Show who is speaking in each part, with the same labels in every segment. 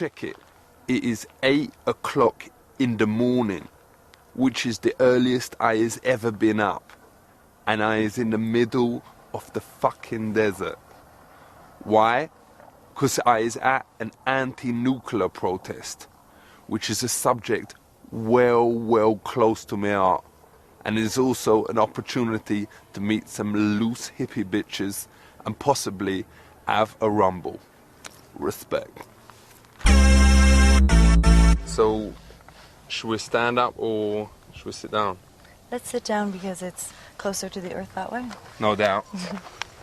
Speaker 1: Check it. It is 8 o'clock in the morning, which is the earliest I has ever been up. And I is in the middle of the fucking desert. Why? Because I is at an anti-nuclear protest, which is a subject well close to my heart. And it is also an opportunity to meet some loose hippie bitches and possibly have a rumble. Respect. So, should we stand up or should we sit down?
Speaker 2: Let's sit down because it's closer to the earth that way.
Speaker 1: No doubt.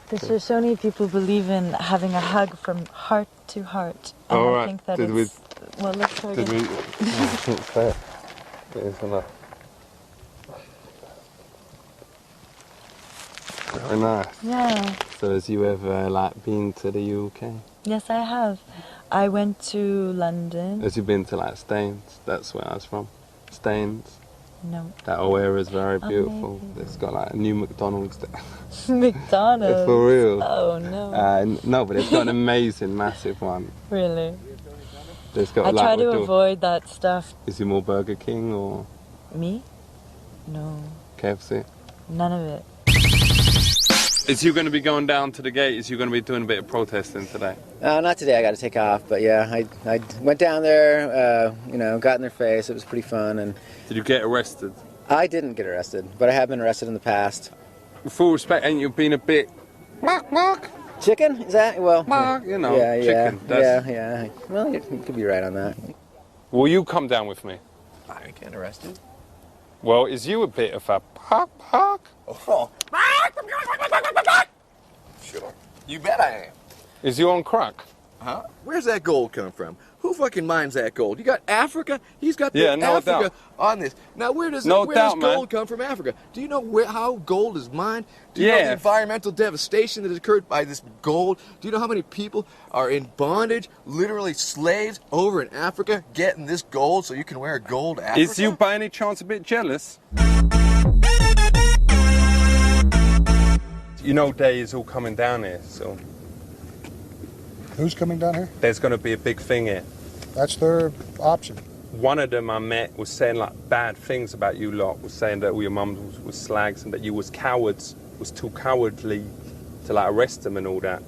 Speaker 2: The Shoshone people believe in having a hug from heart to heart. And
Speaker 1: All
Speaker 2: I
Speaker 1: right.
Speaker 2: think that
Speaker 1: Did
Speaker 2: it's... Well, let's try
Speaker 1: Did
Speaker 2: again.
Speaker 1: Fair. It is enough. Very nice.
Speaker 2: Yeah.
Speaker 1: So, has you ever been to the UK?
Speaker 2: Yes, I have. I went to London.
Speaker 1: Has you been to Staines? That's where I was from. Staines.
Speaker 2: No.
Speaker 1: That whole area is very beautiful.
Speaker 2: Amazing.
Speaker 1: It's got a new McDonald's there.
Speaker 2: McDonald's?
Speaker 1: For real.
Speaker 2: Oh, no.
Speaker 1: No, but it's got an amazing, massive one.
Speaker 2: Really?
Speaker 1: It's got,
Speaker 2: I try to avoid that stuff.
Speaker 1: Is you more Burger King or
Speaker 2: Me? No.
Speaker 1: KFC?
Speaker 2: None of it.
Speaker 1: Is you going to be going down to the gate? Is you going to be doing a bit of protesting today?
Speaker 3: Not today, I got to take off, but yeah, I went down there, got in their face, it was pretty fun. And
Speaker 1: Did you get arrested?
Speaker 3: I didn't get arrested, but I have been arrested in the past.
Speaker 1: With full respect, ain't you been a bit... Mark?
Speaker 3: Chicken? Is that? Well,
Speaker 1: Mark,
Speaker 3: chicken.
Speaker 1: That's...
Speaker 3: Yeah. Well, you could be right on that.
Speaker 1: Will you come down with me?
Speaker 4: I get arrested.
Speaker 1: Well, is you a bit of a park?
Speaker 4: Oh. Sure. You bet I am.
Speaker 1: Is you on crack?
Speaker 4: Huh? Where's that gold come from? Who fucking mines that gold? You got Africa? He's got the
Speaker 1: no
Speaker 4: Africa
Speaker 1: doubt.
Speaker 4: on this. Now, where does
Speaker 1: No doubt,
Speaker 4: gold
Speaker 1: man.
Speaker 4: come from Africa? Do you know how gold is mined? Do you know the environmental devastation that has occurred by this gold? Do you know how many people are in bondage, literally slaves, over in Africa, getting this gold so you can wear a gold Africa?
Speaker 1: Is you by any chance a bit jealous? You know, Day is all coming down here, so...
Speaker 5: Who's coming down here?
Speaker 1: There's going to be a big thing here.
Speaker 5: That's their option.
Speaker 1: One of them I met was saying bad things about you lot, was saying that all your mums was slags and that you was cowards, was too cowardly to arrest them and all that.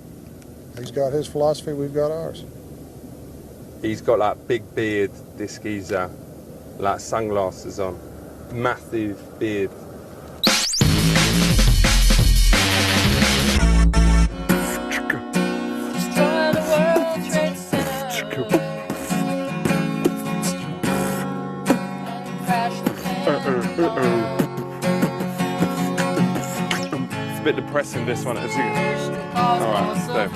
Speaker 5: He's got his philosophy, we've got ours.
Speaker 1: He's got big beard, this geezer, sunglasses on, massive beard. It's a bit depressing, this one. It's alright, so.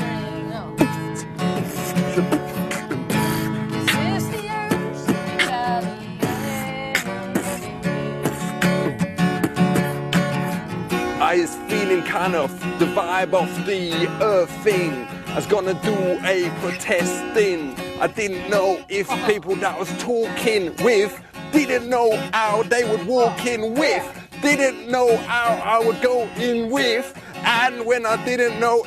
Speaker 1: I was feeling kind of the vibe of the earth thing. I was gonna do a protesting. I didn't know if people that I was talking with didn't know how they would walk in with, didn't know how I would go in with, and when I didn't know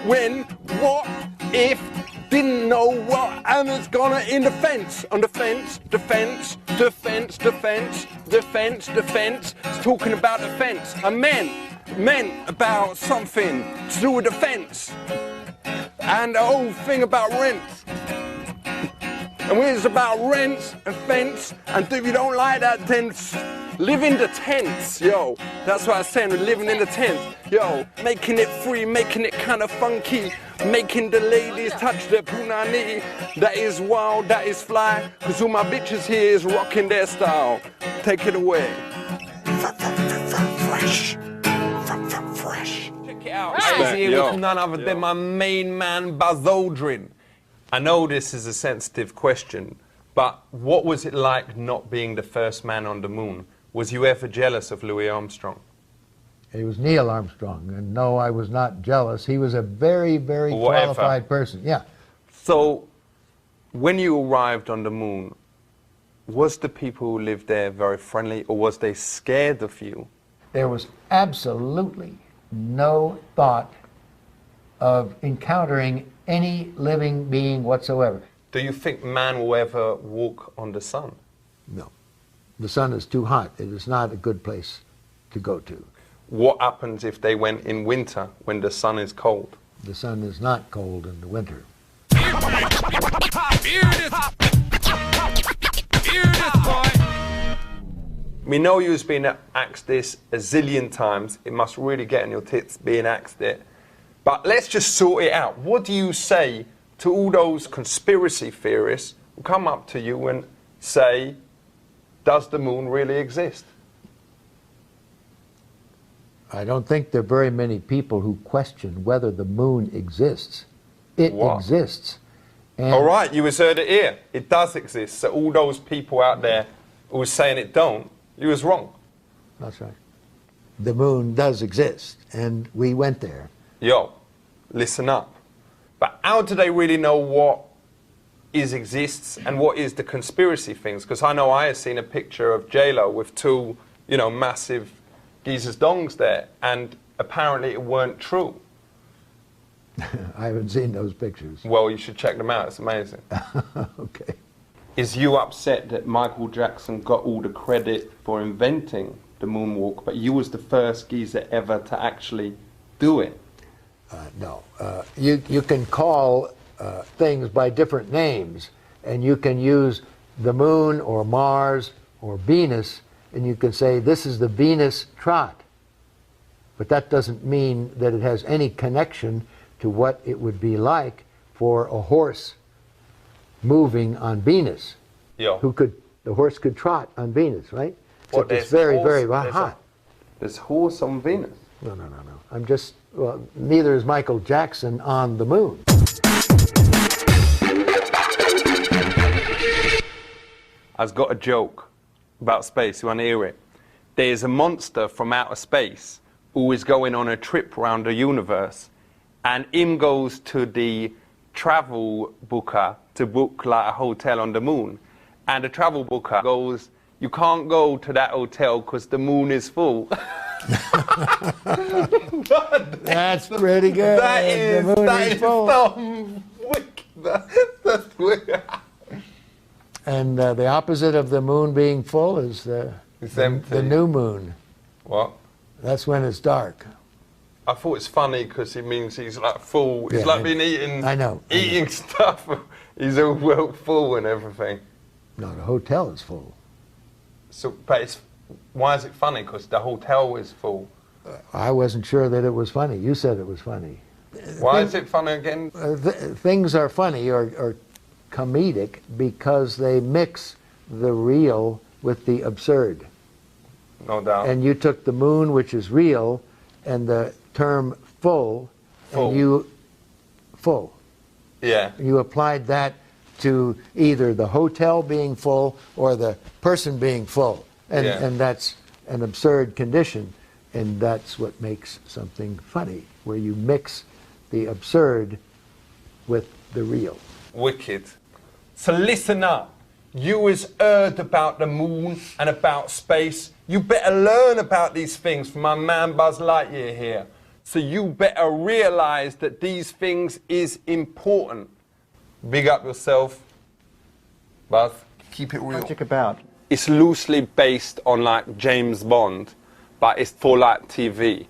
Speaker 1: when, what, if, didn't know what, and it's gonna in the fence, on the fence, defense, it's talking about the fence. I meant about something to do with the fence, and the whole thing about rent. And when it's about rent and fence, and if you don't like that, then live in the tents, yo. That's what I'm saying, we're living in the tent, yo. Making it free, making it kind of funky, making the ladies touch their punani. That is wild, that is fly, cause all my bitches here is rocking their style. Take it away. Fresh. Check it out. I'm here with none other than my main man, Buzz Aldrin. I know this is a sensitive question, but what was it like not being the first man on the moon? Was you ever jealous of Louis Armstrong?
Speaker 6: He was Neil Armstrong, and no, I was not jealous. He was a very, very qualified person, yeah.
Speaker 1: So, when you arrived on the moon, was the people who lived there very friendly, or was they scared of you?
Speaker 6: There was absolutely no thought of encountering any living being whatsoever.
Speaker 1: Do you think man will ever walk on the sun?
Speaker 6: No. The sun is too hot. It is not a good place to go to.
Speaker 1: What happens if they went in winter when the sun is cold?
Speaker 6: The sun is not cold in the winter.
Speaker 1: We know you've been asked this a zillion times. It must really get on your tits being asked it. But let's just sort it out. What do you say to all those conspiracy theorists who come up to you and say, does the moon really exist?
Speaker 6: I don't think there are very many people who question whether the moon exists. It exists. And
Speaker 1: all right, you was heard it here. It does exist. So all those people out there who were saying it don't, you was wrong.
Speaker 6: That's right. The moon does exist, and we went there.
Speaker 1: Yo, listen up. But how do they really know what exists and what is the conspiracy things? Because I know I have seen a picture of J-Lo with two, massive geezer's dongs there, and apparently it weren't true.
Speaker 6: I haven't seen those pictures.
Speaker 1: Well, you should check them out. It's amazing.
Speaker 6: Okay.
Speaker 1: Is you upset that Michael Jackson got all the credit for inventing the moonwalk, but you was the first geezer ever to actually do it?
Speaker 6: No. You can call things by different names, and you can use the moon or Mars or Venus, and you can say this is the Venus trot. But that doesn't mean that it has any connection to what it would be like for a horse moving on Venus.
Speaker 1: Yo.
Speaker 6: The horse could trot on Venus, right?
Speaker 1: Well,
Speaker 6: Except it's very, very hot.
Speaker 1: There's horse on Venus.
Speaker 6: No. I'm just, neither is Michael Jackson on the moon.
Speaker 1: I've got a joke about space. You want to hear it? There's a monster from outer space who is going on a trip around the universe, and him goes to the travel booker to book like a hotel on the moon, and the travel booker goes, you can't go to that hotel because the moon is full.
Speaker 6: That's pretty good.
Speaker 1: That is,
Speaker 6: the moon
Speaker 1: that
Speaker 6: is full.
Speaker 1: so wicked. That's wicked.
Speaker 6: And the opposite of the moon being full is the new moon.
Speaker 1: What?
Speaker 6: That's when it's dark.
Speaker 1: I thought it's funny because it means he's like full. It's like been eating.
Speaker 6: I know.
Speaker 1: Stuff. He's all well full and everything.
Speaker 6: No, the hotel is full.
Speaker 1: So, but why is it funny? Because the hotel is full.
Speaker 6: I wasn't sure that it was funny. You said it was funny.
Speaker 1: Why is it funny again?
Speaker 6: Things are funny or comedic because they mix the real with the absurd.
Speaker 1: No doubt.
Speaker 6: And you took the moon, which is real, and the term full. And you full.
Speaker 1: Yeah.
Speaker 6: You applied that to either the hotel being full or the person being full. And that's an absurd condition. And that's what makes something funny, where you mix the absurd with the real.
Speaker 1: Wicked. So listen up. You has heard about the moon and about space. You better learn about these things from my man Buzz Lightyear here. So you better realize that these things is important. Big up yourself, Buzz.
Speaker 4: Keep it real.
Speaker 3: What's it about?
Speaker 1: It's loosely based on like James Bond, but it's for like TV.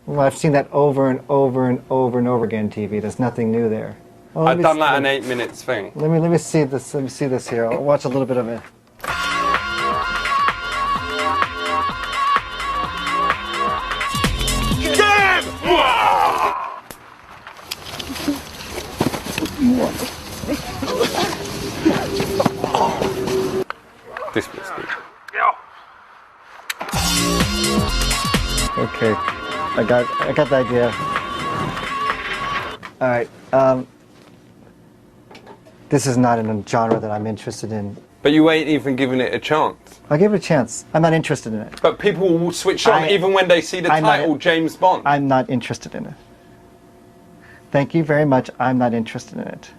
Speaker 3: Well, I've seen that over and over and over and over again on TV. There's nothing new there. Well,
Speaker 1: I've done like an 8 minutes thing.
Speaker 3: Let me see this. Let me see this here. I'll watch a little bit of it.
Speaker 1: This was good.
Speaker 3: Okay, I got the idea. All right. This is not in a genre that I'm interested in.
Speaker 1: But you ain't even giving it a chance.
Speaker 3: I'll give it a chance. I'm not interested in it.
Speaker 1: But people will switch on even when they see the title, James Bond.
Speaker 3: I'm not interested in it. Thank you very much. I'm not interested in it.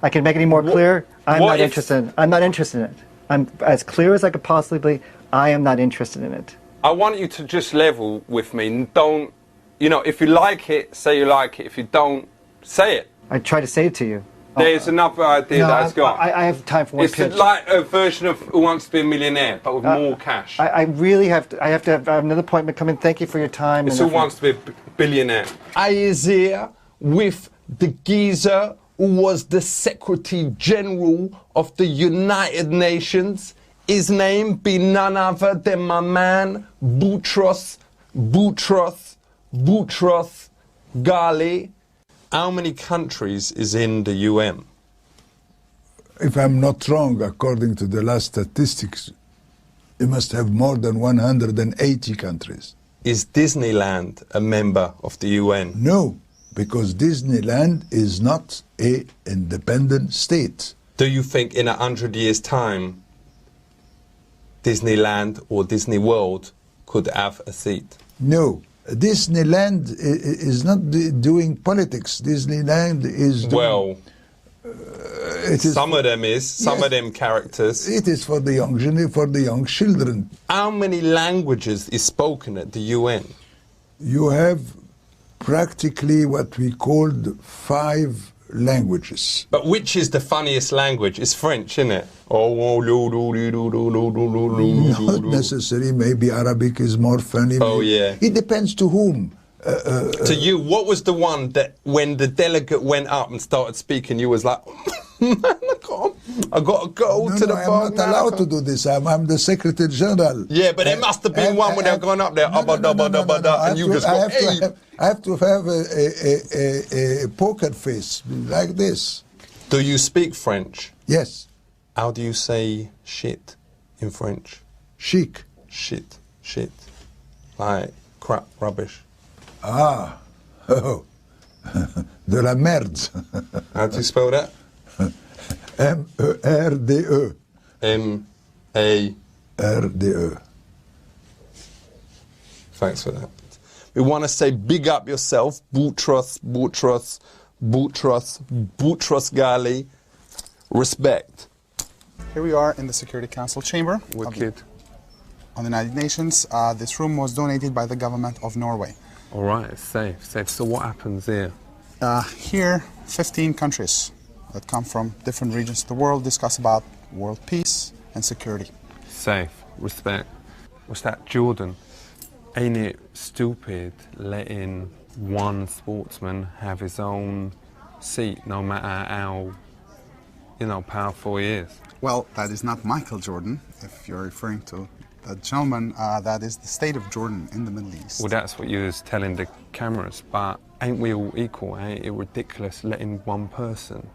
Speaker 3: I can make it any more clear. I'm not interested in it. I'm as clear as I could possibly be. I am not interested in it.
Speaker 1: I want you to just level with me. Don't, you know, if you like it, say you like it. If you don't, say it.
Speaker 7: I try to say it to you.
Speaker 1: There's another idea
Speaker 7: No,
Speaker 1: that I've got.
Speaker 7: I have time for one
Speaker 1: It's
Speaker 7: pitch.
Speaker 1: like a version of Who Wants to Be a Millionaire, but with more cash.
Speaker 7: I really have to. I have another appointment come in. Thank you for your time.
Speaker 1: It's Who Wants to Be a Billionaire.
Speaker 8: I is here with the geezer who was the Secretary General of the United Nations. His name be none other than my man, Boutros Ghali. How many countries is in the UN?
Speaker 9: If I'm not wrong, according to the last statistics, you must have more than 180 countries.
Speaker 8: Is Disneyland a member of the UN?
Speaker 9: No, because Disneyland is not an independent state.
Speaker 8: Do you think in 100 years' time, Disneyland or Disney World could have a seat?
Speaker 9: No. Disneyland is not doing politics. Disneyland is doing...
Speaker 8: Well, some of them is, some
Speaker 9: Yes.
Speaker 8: of them characters.
Speaker 9: It is for the young children.
Speaker 8: How many languages is spoken at the UN?
Speaker 9: You have practically what we called 5 languages.
Speaker 8: But which is the funniest language? It's French, isn't it?
Speaker 9: Not necessary. Maybe Arabic is more funny.
Speaker 8: Oh, yeah.
Speaker 9: It depends to whom.
Speaker 8: To you, what was the one that when the delegate went up and started speaking, you was like, man, I got to go to the bar.
Speaker 9: I'm not allowed to do this. I'm the Secretary General.
Speaker 8: Yeah, but there must have been one when they're going up there, and you just go, hey.
Speaker 9: I have to have a poker face like this.
Speaker 8: Do you speak French?
Speaker 9: Yes.
Speaker 8: How do you say shit in French?
Speaker 9: Chic.
Speaker 8: Shit. Like crap, rubbish.
Speaker 9: Ah. Oh. De la merde.
Speaker 8: How do you spell that?
Speaker 9: M-E-R-D-E.
Speaker 8: M-A-R-D-E. Thanks for that. We want to say big up yourself, Boutros Ghali. Respect.
Speaker 10: Here we are in the Security Council chamber
Speaker 1: Wicked.
Speaker 10: on the United Nations. This room was donated by the government of Norway.
Speaker 1: All right, it's safe. So what happens here?
Speaker 10: Here, 15 countries that come from different regions of the world discuss about world peace and security.
Speaker 1: Safe. Respect. What's that, Jordan? Ain't it stupid letting one sportsman have his own seat, no matter how, powerful he is?
Speaker 10: Well, that is not Michael Jordan. If you're referring to that gentleman, that is the state of Jordan in the Middle East.
Speaker 1: Well, that's what you was telling the cameras, but ain't we all equal? Ain't it ridiculous letting one person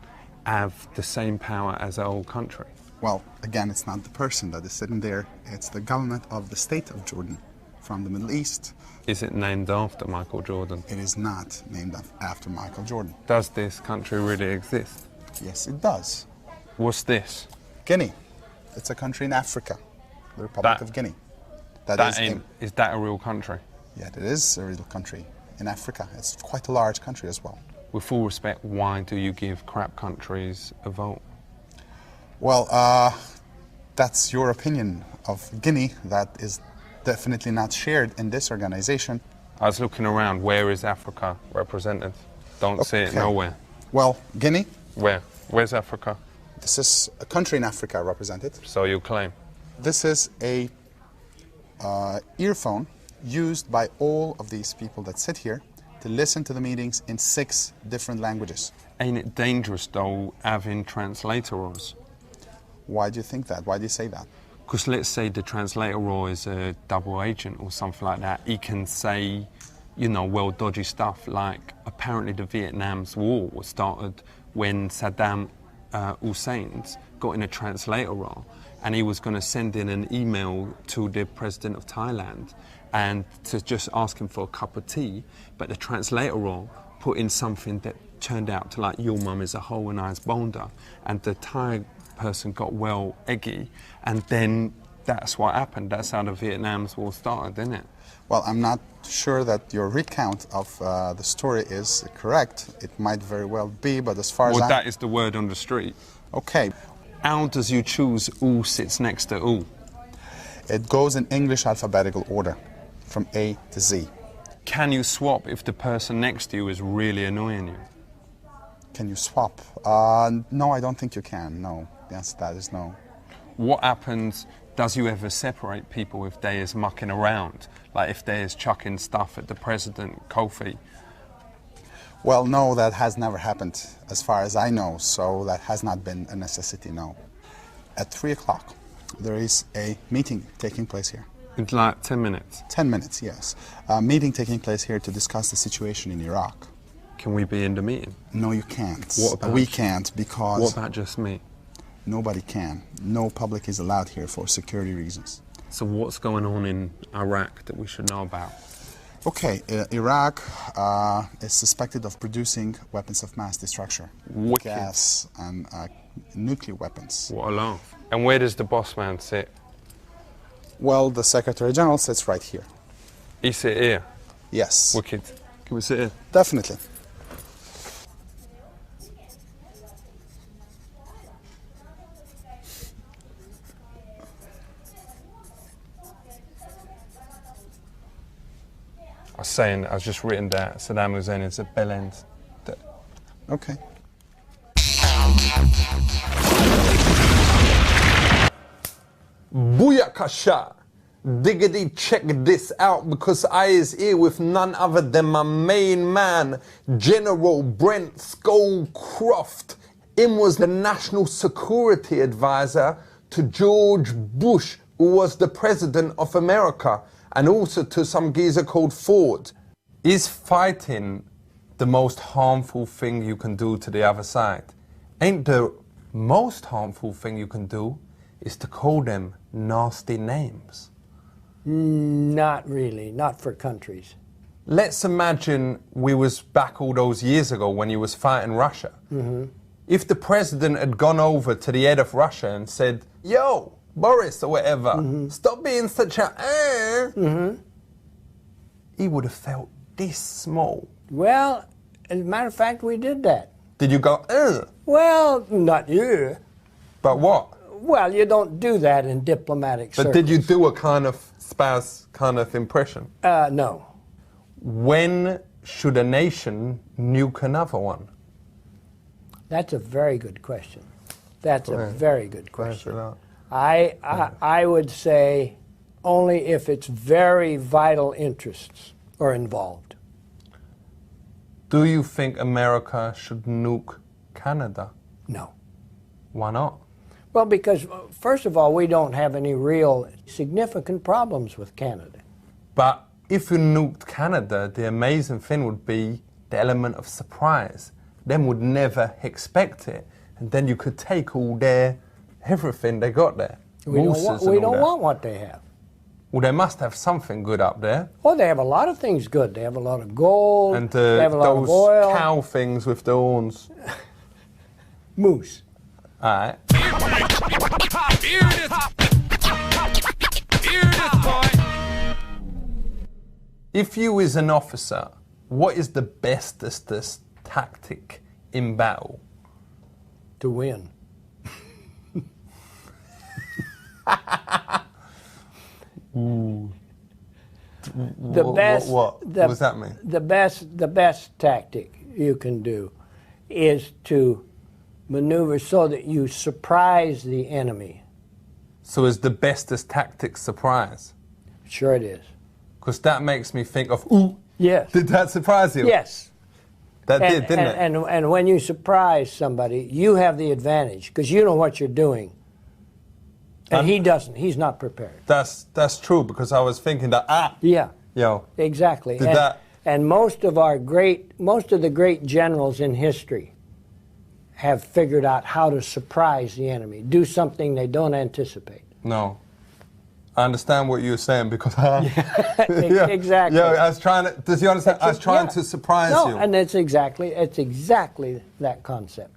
Speaker 1: have the same power as a whole country?
Speaker 10: Well, again, it's not the person that is sitting there. It's the government of the state of Jordan from the Middle East.
Speaker 1: Is it named after Michael Jordan?
Speaker 10: It is not named after Michael Jordan.
Speaker 1: Does this country really exist?
Speaker 10: Yes, it does.
Speaker 1: What's this?
Speaker 10: Guinea. It's a country in Africa, the Republic of Guinea.
Speaker 1: Is that a real country?
Speaker 10: Yeah, it is a real country in Africa. It's quite a large country as well.
Speaker 1: With full respect, why do you give crap countries a vote?
Speaker 10: Well, that's your opinion of Guinea. That is definitely not shared in this organization.
Speaker 1: I was looking around. Where is Africa represented? Don't see it nowhere.
Speaker 10: Well, Guinea.
Speaker 1: Where? Where's Africa?
Speaker 10: This is a country in Africa represented.
Speaker 1: So you claim?
Speaker 10: This is a earphone used by all of these people that sit here to listen to the meetings in 6 different languages.
Speaker 1: Ain't it dangerous, though, having translators?
Speaker 10: Why do you think that? Why do you say that?
Speaker 1: Because let's say the translator is a double agent or something like that. He can say, well, dodgy stuff, like apparently the Vietnam's war was started when Saddam Hussein's got in a translator role, and he was going to send in an email to the president of Thailand and to just ask him for a cup of tea, but the translator role put in something that turned out to like, your mum is a whole and I's boulder, and the Thai person got well eggy, and then that's what happened. That's how the Vietnam's war started, isn't it?
Speaker 10: Well, I'm not sure that your recount of the story is correct. It might very well be, but as far as
Speaker 1: that is the word on the street.
Speaker 10: Okay.
Speaker 1: How does you choose who sits next to who?
Speaker 10: It goes in English alphabetical order, from A to Z.
Speaker 8: Can you swap if the person next to you is really annoying you?
Speaker 10: Can you swap? No, I don't think you can. No. Yes, that is no.
Speaker 8: What happens, does you ever separate people if they is mucking around? Like if they is chucking stuff at the president, Kofi?
Speaker 10: Well, no, that has never happened as far as I know, so that has not been a necessity, no. At 3 o'clock, there is a meeting taking place here.
Speaker 8: It's like 10 minutes?
Speaker 10: 10 minutes, yes. A meeting taking place here to discuss the situation in Iraq.
Speaker 8: Can we be in the meeting?
Speaker 10: No, you can't.
Speaker 8: What about
Speaker 10: we can't because...
Speaker 8: What about just me?
Speaker 10: Nobody can. No public is allowed here for security reasons.
Speaker 8: So what's going on in Iraq that we should know about?
Speaker 10: Okay, Iraq is suspected of producing weapons of mass destruction.
Speaker 8: Wicked.
Speaker 10: Gas and nuclear weapons.
Speaker 8: What a laugh. And where does the boss man sit?
Speaker 10: Well, the Secretary General sits right here.
Speaker 8: He sit here?
Speaker 10: Yes.
Speaker 8: Wicked. Can we sit here?
Speaker 10: Definitely.
Speaker 8: I was just written that Saddam Hussein is a bell end.
Speaker 10: Okay.
Speaker 8: Booyakasha! Diggity, check this out, because I is here with none other than my main man, General Brent Scowcroft. Him was the National Security Advisor to George Bush, who was the President of America, and also to some geezer called Ford. Is fighting the most harmful thing you can do to the other side? Ain't the most harmful thing you can do is to call them nasty names?
Speaker 11: Not really, not for countries.
Speaker 8: Let's imagine we was back all those years ago when you was fighting Russia.
Speaker 11: Mm-hmm.
Speaker 8: If the president had gone over to the head of Russia and said, yo, Boris or whatever,
Speaker 11: Mm-hmm.
Speaker 8: stop being such a
Speaker 11: Mm-hmm.
Speaker 8: He would have felt this small.
Speaker 11: Well, as a matter of fact, we did that.
Speaker 8: Did you go,
Speaker 11: Well, not you.
Speaker 8: But what?
Speaker 11: Well, you don't do that in diplomatic
Speaker 8: But
Speaker 11: circles.
Speaker 8: did you do a kind of spaz kind of impression?
Speaker 11: No.
Speaker 8: When should a nation nuke another one?
Speaker 11: That's a very good question. That's a very good question.
Speaker 8: Thanks
Speaker 11: I would say only if it's very vital interests are involved.
Speaker 8: Do you think America should nuke Canada?
Speaker 11: No.
Speaker 8: Why not?
Speaker 11: Well, because first of all, we don't have any real significant problems with Canada.
Speaker 8: But if you nuked Canada, the amazing thing would be the element of surprise. Them would never expect it. And then you could take all their, everything they got there.
Speaker 11: We don't want what they have.
Speaker 8: Well, they must have something good up there.
Speaker 11: Oh, they have a lot of things good. They have a lot of gold.
Speaker 8: And
Speaker 11: they have a lot of oil.
Speaker 8: those cow things with the horns.
Speaker 11: Moose.
Speaker 8: All right. If you is an officer, what is the bestest tactic in battle?
Speaker 11: To win.
Speaker 8: Ooh.
Speaker 11: What does that mean? The best tactic you can do is to maneuver so that you surprise the enemy.
Speaker 8: So is the bestest tactic surprise?
Speaker 11: Sure it is.
Speaker 8: Because that makes me think of, ooh,
Speaker 11: yes.
Speaker 8: Did that surprise you?
Speaker 11: Yes.
Speaker 8: That did, didn't it?
Speaker 11: And when you surprise somebody, you have the advantage because you know what you're doing. And he doesn't. He's not prepared.
Speaker 8: That's true, because I was thinking that,
Speaker 11: yeah.
Speaker 8: Yo.
Speaker 11: Exactly.
Speaker 8: Did
Speaker 11: and most of the great generals in history have figured out how to surprise the enemy, do something they don't anticipate.
Speaker 8: No. I understand what you're saying because
Speaker 11: Exactly.
Speaker 8: Yeah, I was trying to, does you understand? I was trying to surprise you.
Speaker 11: No, and it's exactly that concept.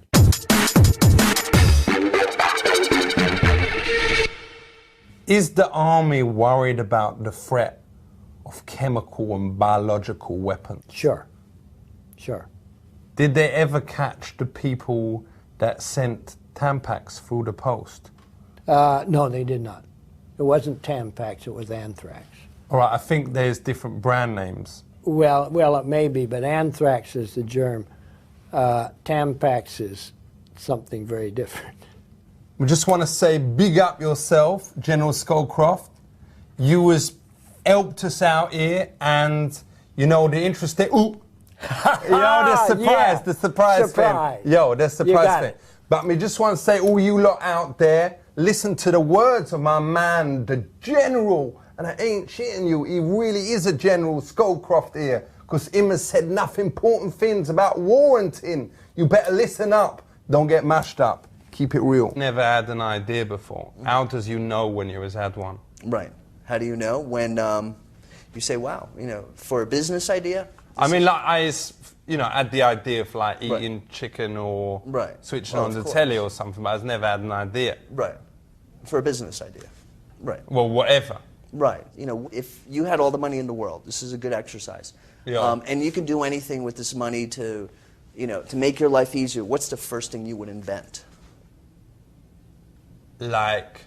Speaker 8: Is the army worried about the threat of chemical and biological weapons?
Speaker 11: Sure. Sure.
Speaker 8: Did they ever catch the people that sent Tampax through the post?
Speaker 11: No, they did not. It wasn't Tampax, it was anthrax.
Speaker 8: All right, I think there's different brand names.
Speaker 11: Well, it may be, but anthrax is the germ. Tampax is something very different.
Speaker 8: We just want to say big up yourself, General Scowcroft. You was helped us out here, and you know the interesting. Ooh, yo, the surprise,
Speaker 11: yeah.
Speaker 8: the surprise
Speaker 11: Surprise.
Speaker 8: thing. Yo, the
Speaker 11: You
Speaker 8: surprise
Speaker 11: got
Speaker 8: thing.
Speaker 11: it.
Speaker 8: But me just want to say, all you lot out there, listen to the words of my man, the General. And I ain't shitting you, he really is a General Scowcroft here, because him has said enough important things about warranting. You better listen up, don't get mashed up. Keep it real. Never had an idea before. How does you know when you has had one?
Speaker 12: Right. How do you know? When you say, wow, you know, for a business idea?
Speaker 8: I mean, like, had the idea of, like, eating chicken or switching on the telly or something, but I've never had an idea.
Speaker 12: Right. For a business idea. Right.
Speaker 8: Well, whatever.
Speaker 12: Right. You know, if you had all the money in the world, this is a good exercise.
Speaker 8: Yeah.
Speaker 12: And you can do anything with this money to, you know, to make your life easier. What's the first thing you would invent?
Speaker 8: Like,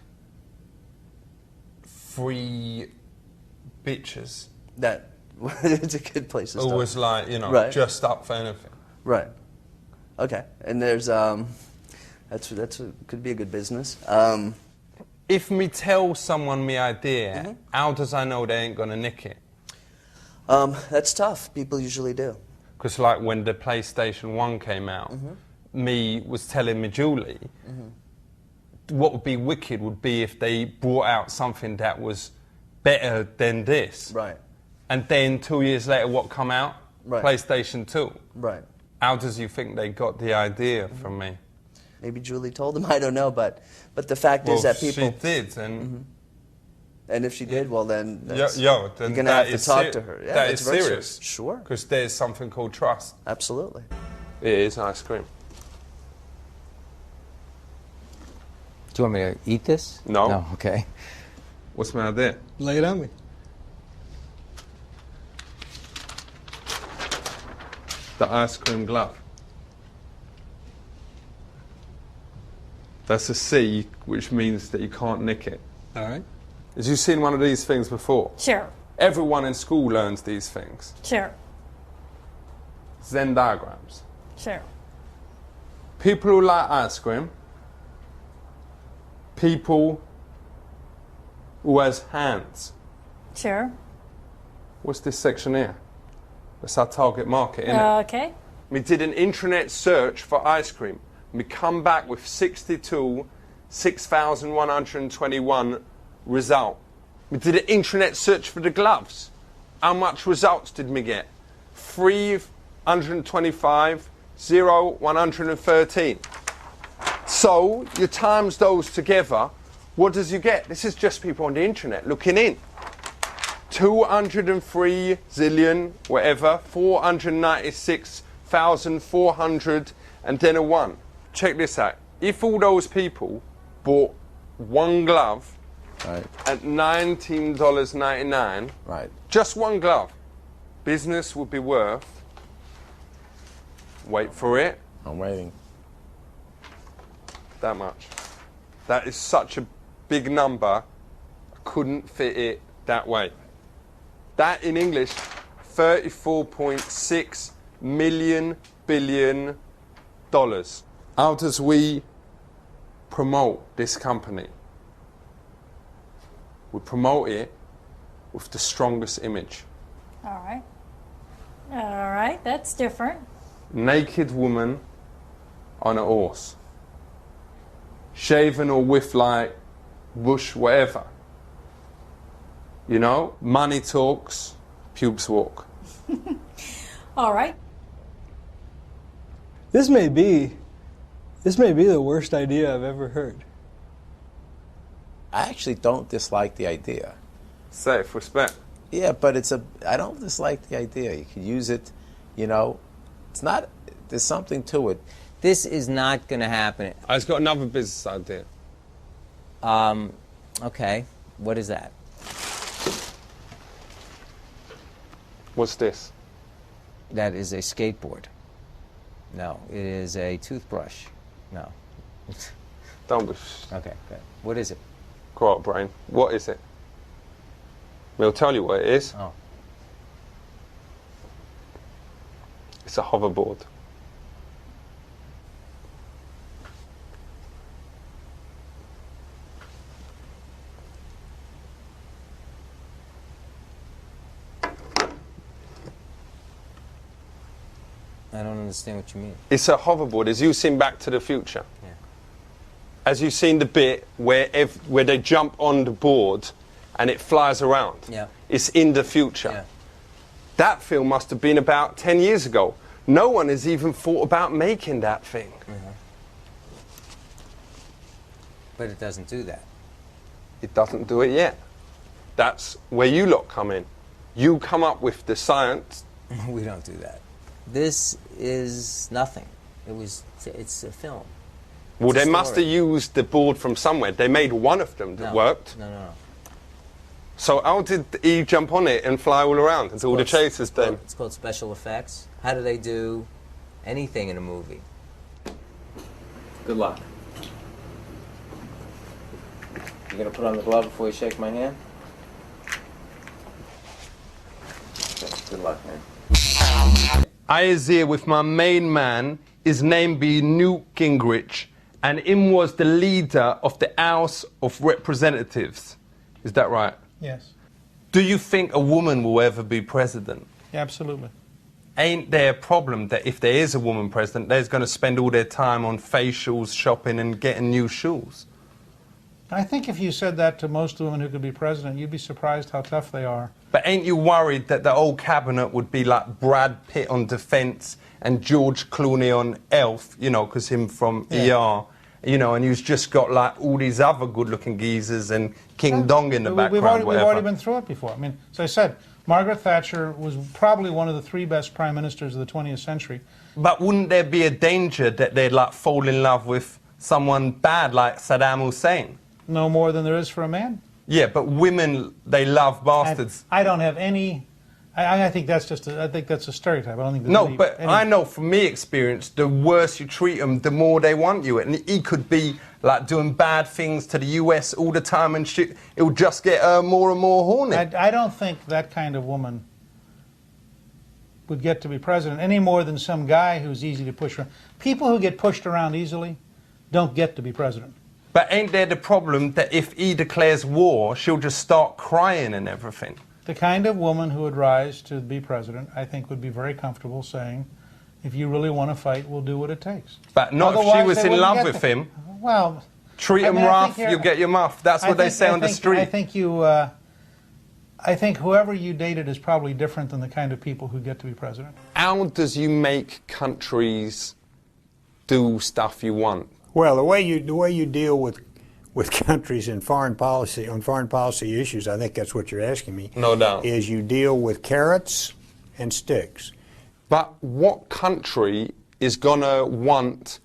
Speaker 8: free bitches.
Speaker 12: That, it's a good place to start.
Speaker 8: Always like, you know, just up for anything.
Speaker 12: Right. Okay. And there's, could be a good business.
Speaker 8: If me tell someone my idea, how does I know they ain't gonna nick it?
Speaker 12: That's tough. People usually do.
Speaker 8: Because like when the PlayStation 1 came out, me was telling me Julie, what would be wicked would be if they brought out something that was better than this.
Speaker 12: Right.
Speaker 8: And then 2 years later, what come out?
Speaker 12: Right.
Speaker 8: PlayStation 2.
Speaker 12: Right.
Speaker 8: How does you think they got the idea from me?
Speaker 12: Maybe Julie told them, I don't know, but the fact is that people...
Speaker 8: she did, and...
Speaker 12: And if she did, well then,
Speaker 8: then
Speaker 12: you're going to have to talk to her. Yeah,
Speaker 8: that is serious.
Speaker 12: Sure.
Speaker 8: Because there's something called trust.
Speaker 12: Absolutely.
Speaker 8: It is ice cream.
Speaker 13: Do you want me to eat this?
Speaker 8: No.
Speaker 13: No, okay.
Speaker 8: What's my idea?
Speaker 14: Lay it on me.
Speaker 8: The ice cream glove. That's a C, which means that you can't nick it.
Speaker 14: All right.
Speaker 8: Have you seen one of these things before?
Speaker 15: Sure.
Speaker 8: Everyone in school learns these things.
Speaker 15: Sure.
Speaker 8: Venn diagrams.
Speaker 15: Sure.
Speaker 8: People who like ice cream. People who has hands.
Speaker 15: Sure.
Speaker 8: What's this section here? That's our target market, isn't it?
Speaker 15: Okay.
Speaker 8: We did an intranet search for ice cream. We come back with 6,121 result. We did an intranet search for the gloves. How much results did we get? 325, 0, 113. So you times those together, what does you get? This is just people on the internet looking in. 203 zillion, whatever, 496,400, and then a 1. Check this out. If all those people bought one glove at $19.99, just one glove, business would be worth, wait for it.
Speaker 3: I'm waiting.
Speaker 8: That much. That is such a big number, I couldn't fit it that way. That in English, 34.6 million billion dollars. How does we promote this company? We promote it with the strongest image.
Speaker 15: All right. All right, that's different.
Speaker 8: Naked woman on a horse. Shaven or with like bush, whatever. You know, money talks, pubes walk.
Speaker 15: All right.
Speaker 14: This may be the worst idea I've ever heard.
Speaker 3: I actually don't dislike the idea.
Speaker 8: Safe, respect.
Speaker 3: Yeah, but I don't dislike the idea. You can use it, you know, there's something to it.
Speaker 13: This is not going to happen.
Speaker 8: I've got another business idea.
Speaker 13: Okay, what is that?
Speaker 8: What's this?
Speaker 13: That is a skateboard. No, it is a toothbrush. No.
Speaker 8: Don't be...
Speaker 13: Okay, good. What is it?
Speaker 8: Grow up, brain. What is it? We'll tell you what it is.
Speaker 13: Oh.
Speaker 8: It's a hoverboard.
Speaker 13: I don't understand what you mean.
Speaker 8: It's a hoverboard. As you've seen Back to the Future.
Speaker 13: Yeah.
Speaker 8: As you've seen the bit where they jump on the board and it flies around.
Speaker 13: Yeah.
Speaker 8: It's in the future.
Speaker 13: Yeah.
Speaker 8: That film must have been about 10 years ago. No one has even thought about making that thing.
Speaker 13: Mm-hmm. But it doesn't do that.
Speaker 8: It doesn't do it yet. That's where you lot come in. You come up with the science.
Speaker 13: We don't do that. This is nothing. It's a film.
Speaker 8: Well, they must have used the board from somewhere. They made one of them that worked.
Speaker 13: No.
Speaker 8: So how did he jump on it and fly all around and do all the chases then?
Speaker 13: It's called special effects. How do they do anything in a movie? Good luck. You gonna put on the glove before you shake my hand? Okay, good luck, man.
Speaker 8: I is here with my main man. His name be Newt Gingrich, and him was the leader of the House of Representatives. Is that right?
Speaker 16: Yes.
Speaker 8: Do you think a woman will ever be president?
Speaker 16: Absolutely.
Speaker 8: Ain't there a problem that if there is a woman president, they're going to spend all their time on facials, shopping, and getting new shoes?
Speaker 16: I think if you said that to most women who could be president, you'd be surprised how tough they are.
Speaker 8: But ain't you worried that the whole cabinet would be like Brad Pitt on Defence and George Clooney on Elf, you know, because him from ER, you know, and you've just got like all these other good-looking geezers and King Dong in the background,
Speaker 16: We've already been through it before. I mean, as I said, Margaret Thatcher was probably one of the 3 best prime ministers of the 20th century.
Speaker 8: But wouldn't there be a danger that they'd like fall in love with someone bad like Saddam Hussein?
Speaker 16: No more than there is for a man.
Speaker 8: Yeah, but women, they love bastards.
Speaker 16: I don't have any. I think that's just. I think that's a stereotype. I don't think.
Speaker 8: No, but I know from me experience, the worse you treat them, the more they want you. And he could be like doing bad things to the US all the time and shit. It will just get more and more horny.
Speaker 16: I don't think that kind of woman would get to be president any more than some guy who's easy to push around. People who get pushed around easily don't get to be president.
Speaker 8: But ain't there the problem that if he declares war, she'll just start crying and everything?
Speaker 16: The kind of woman who would rise to be president, I think, would be very comfortable saying, if you really want to fight, we'll do what it takes.
Speaker 8: But not if she was in love with him.
Speaker 16: Well,
Speaker 8: treat him rough, you'll get your muff. That's what they say on the street.
Speaker 16: I think whoever you dated is probably different than the kind of people who get to be president.
Speaker 8: How does you make countries do stuff you want?
Speaker 17: Well, the way you deal with countries in foreign policy, on foreign policy issues, I think that's what you're asking me.
Speaker 8: No doubt.
Speaker 17: Is you deal with carrots and sticks.
Speaker 8: But what country is gonna want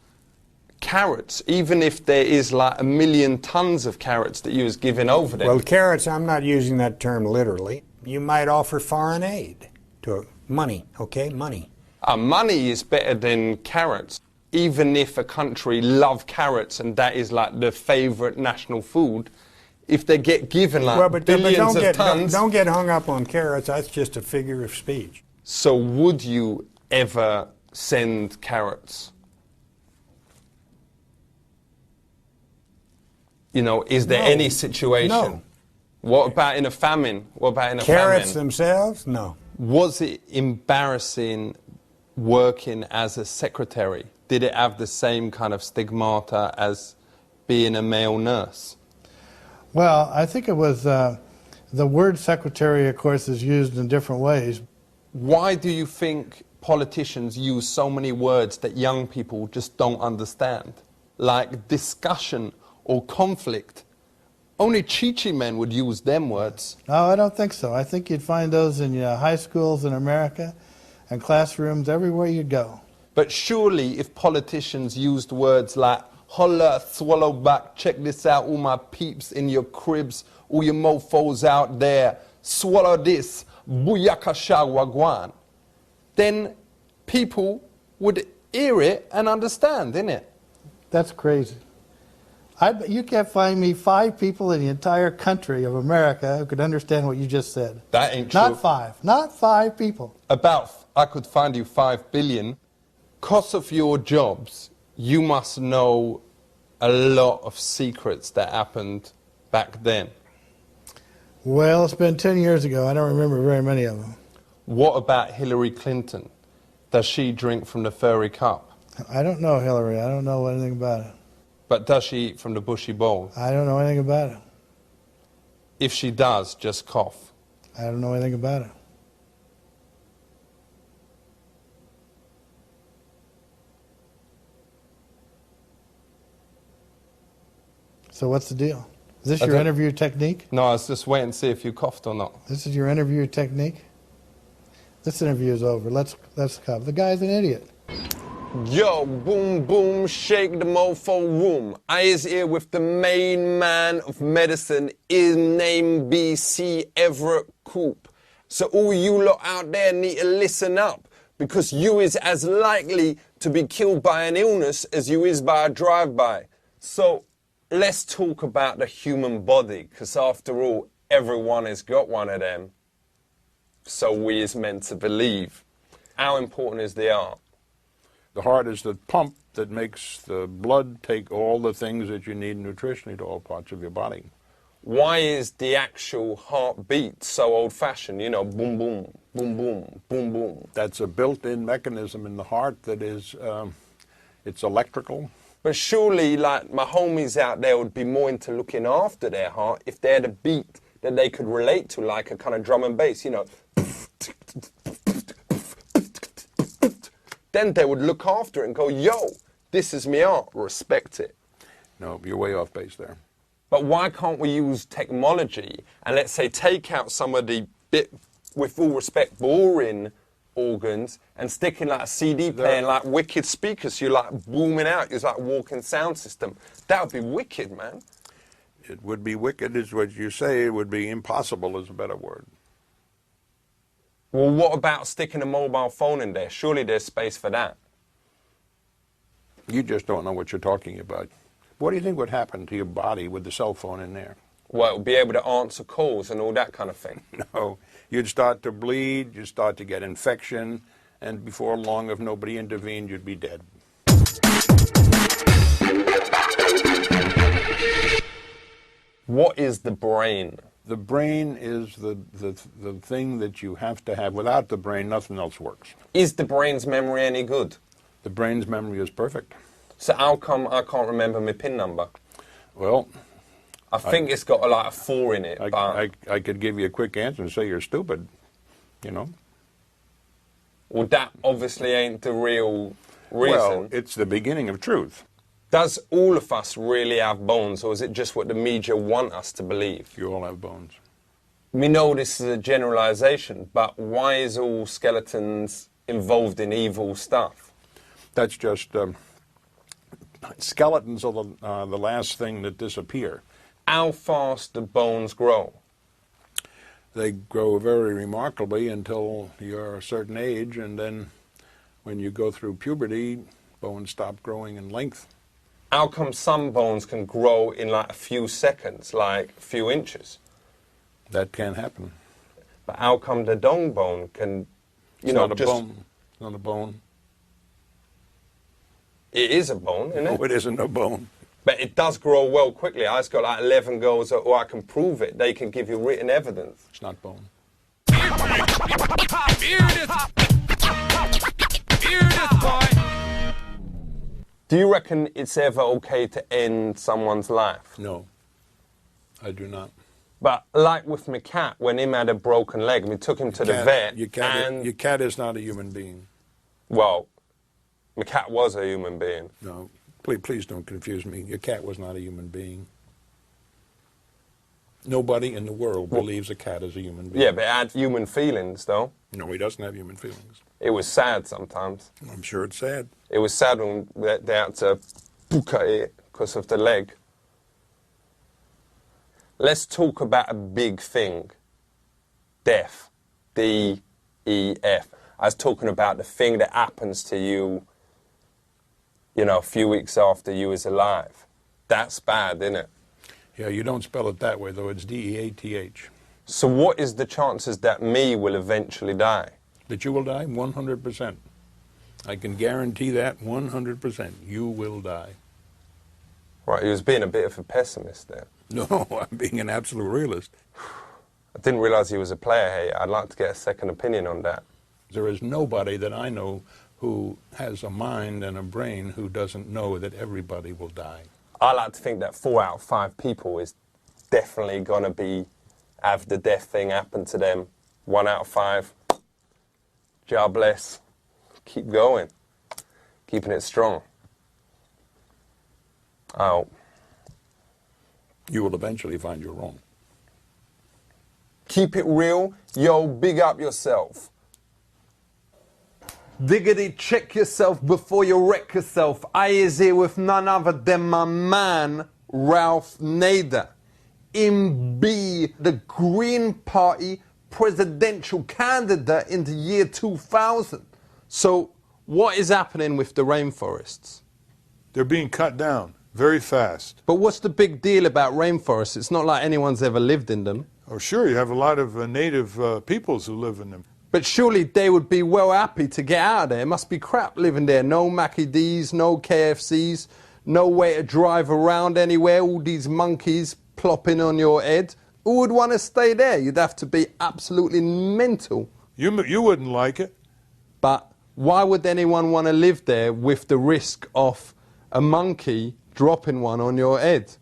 Speaker 8: carrots, even if there is like 1 million tons of carrots that you was giving over there?
Speaker 17: Well, carrots, I'm not using that term literally. You might offer foreign aid to money, okay, money.
Speaker 8: Money is better than carrots. Even if a country love carrots and that is like the favorite national food, if they get given like billions of tons...
Speaker 17: Don't get hung up on carrots, that's just a figure of speech.
Speaker 8: So would you ever send carrots? You know, is there any situation?
Speaker 17: No.
Speaker 8: What about in a famine? What about in a
Speaker 17: Carrots
Speaker 8: famine?
Speaker 17: themselves? No.
Speaker 8: Was it embarrassing working as a secretary? Did it have the same kind of stigmata as being a male nurse?
Speaker 18: Well, I think it was, the word secretary, of course, is used in different ways.
Speaker 8: Why do you think politicians use so many words that young people just don't understand? Like discussion or conflict. Only Chi-Chi men would use them words.
Speaker 18: No, I don't think so. I think you'd find those in high schools in America and classrooms everywhere you go.
Speaker 8: But surely if politicians used words like holla, swallow back, check this out, all my peeps in your cribs, all your mofos out there, swallow this, booyakasha wagwan, then people would hear it and understand, innit?
Speaker 18: That's crazy. You can't find me 5 people in the entire country of America who could understand what you just said.
Speaker 8: That ain't true.
Speaker 18: Not 5. Not 5 people.
Speaker 8: I could find you 5 billion. Because of your jobs, you must know a lot of secrets that happened back then.
Speaker 18: Well, it's been 10 years ago. I don't remember very many of them.
Speaker 8: What about Hillary Clinton? Does she drink from the furry cup?
Speaker 18: I don't know Hillary. I don't know anything about it.
Speaker 8: But does she eat from the bushy bowl?
Speaker 18: I don't know anything about it.
Speaker 8: If she does, just cough.
Speaker 18: I don't know anything about it. So what's the deal? Is this your interview technique?
Speaker 8: No, I was just waiting to see if you coughed or not.
Speaker 18: This is your interview technique? This interview is over. Let's go. The guy's an idiot.
Speaker 8: Yo, boom, boom, shake the mofo room. I is here with the main man of medicine, his name BC Everett Koop. So all you lot out there need to listen up, because you is as likely to be killed by an illness as you is by a drive-by. So let's talk about the human body, because after all, everyone has got one of them. So we is meant to believe. How important is the heart?
Speaker 19: The heart is the pump that makes the blood take all the things that you need nutritionally to all parts of your body.
Speaker 8: Why is the actual heartbeat so old-fashioned? You know, boom, boom, boom, boom, boom, boom.
Speaker 19: That's a built-in mechanism in the heart that is, it's electrical.
Speaker 8: But surely, like, my homies out there would be more into looking after their heart if they had a beat that they could relate to, like a kind of drum and bass, you know. Then they would look after it and go, yo, this is me heart, respect it.
Speaker 19: No, you're way off base there.
Speaker 8: But why can't we use technology and, let's say, take out some of the bit, with full respect, boring organs and stick in like a CD player and like wicked speakers, you're like booming out, it's like a walking sound system. That would be wicked, man.
Speaker 19: It would be wicked is what you say, it would be impossible is a better word.
Speaker 8: Well, what about sticking a mobile phone in there? Surely there's space for that.
Speaker 19: You just don't know what you're talking about. What do you think would happen to your body with the cell phone in there?
Speaker 8: Well, it would be able to answer calls and all that kind of thing.
Speaker 19: No, you'd start to bleed, you'd start to get infection, and before long, if nobody intervened, you'd be dead.
Speaker 8: What is the brain?
Speaker 19: The brain is the thing that you have to have. Without the brain, nothing else works.
Speaker 8: Is the brain's memory any good?
Speaker 19: The brain's memory is perfect.
Speaker 8: So how come I can't remember my PIN number?
Speaker 19: Well,
Speaker 8: I think it's got like a 4 in it.
Speaker 19: I could give you a quick answer and say you're stupid, you know.
Speaker 8: Well, that obviously ain't the real reason.
Speaker 19: Well, it's the beginning of truth.
Speaker 8: Does all of us really have bones, or is it just what the media want us to believe?
Speaker 19: You all have bones.
Speaker 8: We know this is a generalization, but why is all skeletons involved in evil stuff?
Speaker 19: That's just, skeletons are the last thing that disappear.
Speaker 8: How fast do bones grow?
Speaker 19: They grow very remarkably until you're a certain age, and then when you go through puberty, bones stop growing in length.
Speaker 8: How come some bones can grow in like a few seconds, like a few inches?
Speaker 19: That can happen.
Speaker 8: But how come the dong bone can,
Speaker 19: you know, just... bone. It's not a bone.
Speaker 8: It is a bone, isn't it?
Speaker 19: No, it isn't a bone.
Speaker 8: But it does grow well quickly. I've got like 11 girls who I can prove it. They can give you written evidence.
Speaker 19: It's not bone.
Speaker 8: Do you reckon it's ever okay to end someone's life?
Speaker 19: No, I do not.
Speaker 8: But like with my cat, when him had a broken leg, we took him to the vet.
Speaker 19: Your cat is not a human being.
Speaker 8: Well, my cat was a human being.
Speaker 19: No, please don't confuse me. Your cat was not a human being. Nobody in the world believes a cat is a human being.
Speaker 8: Yeah, but it had human feelings, though.
Speaker 19: No, he doesn't have human feelings.
Speaker 8: It was sad sometimes.
Speaker 19: I'm sure it's sad.
Speaker 8: It was sad when they had to puka it because of the leg. Let's talk about a big thing. Death. D-E-F. I was talking about the thing that happens to you, you know, a few weeks after you was alive.
Speaker 1: That's bad, isn't it?
Speaker 19: Yeah, you don't spell it that way, though. It's D-E-A-T-H.
Speaker 1: So what is the chances that me will eventually die?
Speaker 19: That you will die? 100%. I can guarantee that 100%. You will die.
Speaker 1: Right, he was being a bit of a pessimist there.
Speaker 19: No, I'm being an absolute realist.
Speaker 1: I didn't realise he was a player hater. I'd like to get a second opinion on that.
Speaker 19: There is nobody that I know who has a mind and a brain who doesn't know that everybody will die.
Speaker 1: I like to think that 4 out of 5 people is definitely going to have the death thing happen to them. 1 out of 5. God bless. Keep going. Keeping it strong. Oh.
Speaker 19: You will eventually find you're wrong.
Speaker 1: Keep it real. Yo, big up yourself. Diggity, check yourself before you wreck yourself. I is here with none other than my man, Ralph Nader. Him be the Green Party presidential candidate in the year 2000. So, what is happening with the rainforests?
Speaker 19: They're being cut down very fast.
Speaker 1: But what's the big deal about rainforests? It's not like anyone's ever lived in them.
Speaker 19: Oh, sure, you have a lot of native peoples who live in them.
Speaker 1: But surely they would be well happy to get out of there. It must be crap living there. No Mackie D's, no KFCs, no way to drive around anywhere, all these monkeys plopping on your head. Who would want to stay there? You'd have to be absolutely mental.
Speaker 19: You wouldn't like it.
Speaker 1: But why would anyone want to live there with the risk of a monkey dropping one on your head?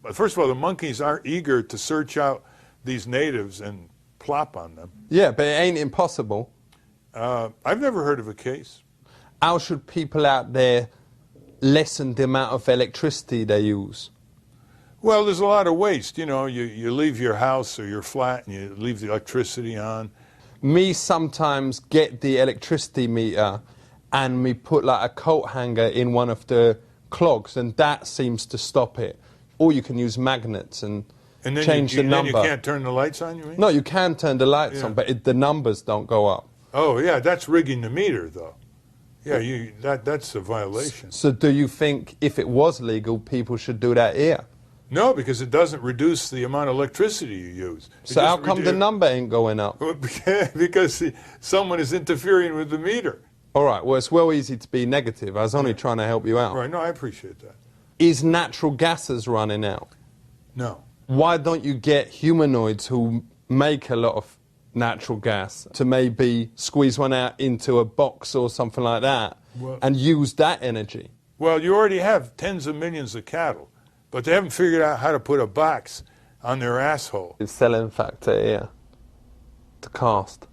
Speaker 19: But first of all, the monkeys aren't eager to search out these natives and plop on them.
Speaker 1: Yeah, but it ain't impossible.
Speaker 19: I've never heard of a case.
Speaker 1: How should people out there lessen the amount of electricity they use?
Speaker 19: Well, there's a lot of waste. You know, you leave your house or your flat and you leave the electricity on.
Speaker 1: Me sometimes get the electricity meter and me put like a coat hanger in one of the clogs, and that seems to stop it. Or you can use magnets and change the number.
Speaker 19: Then you can't turn the lights on, you mean?
Speaker 1: No, you can turn the lights on, but the numbers don't go up.
Speaker 19: Oh, yeah, that's rigging the meter, though. Yeah, that's a violation.
Speaker 1: So do you think if it was legal, people should do that here?
Speaker 19: No, because it doesn't reduce the amount of electricity you use.
Speaker 1: So how come the number ain't going up?
Speaker 19: Because someone is interfering with the meter.
Speaker 1: All right, well, it's well easy to be negative. I was only trying to help you out.
Speaker 19: Right, no, I appreciate that.
Speaker 1: Is natural gases running out?
Speaker 19: No.
Speaker 1: Why don't you get humanoids who make a lot of natural gas to maybe squeeze one out into a box or something like that and use that energy?
Speaker 19: Well, you already have tens of millions of cattle, but they haven't figured out how to put a box on their asshole.
Speaker 1: The selling factor here, the cast.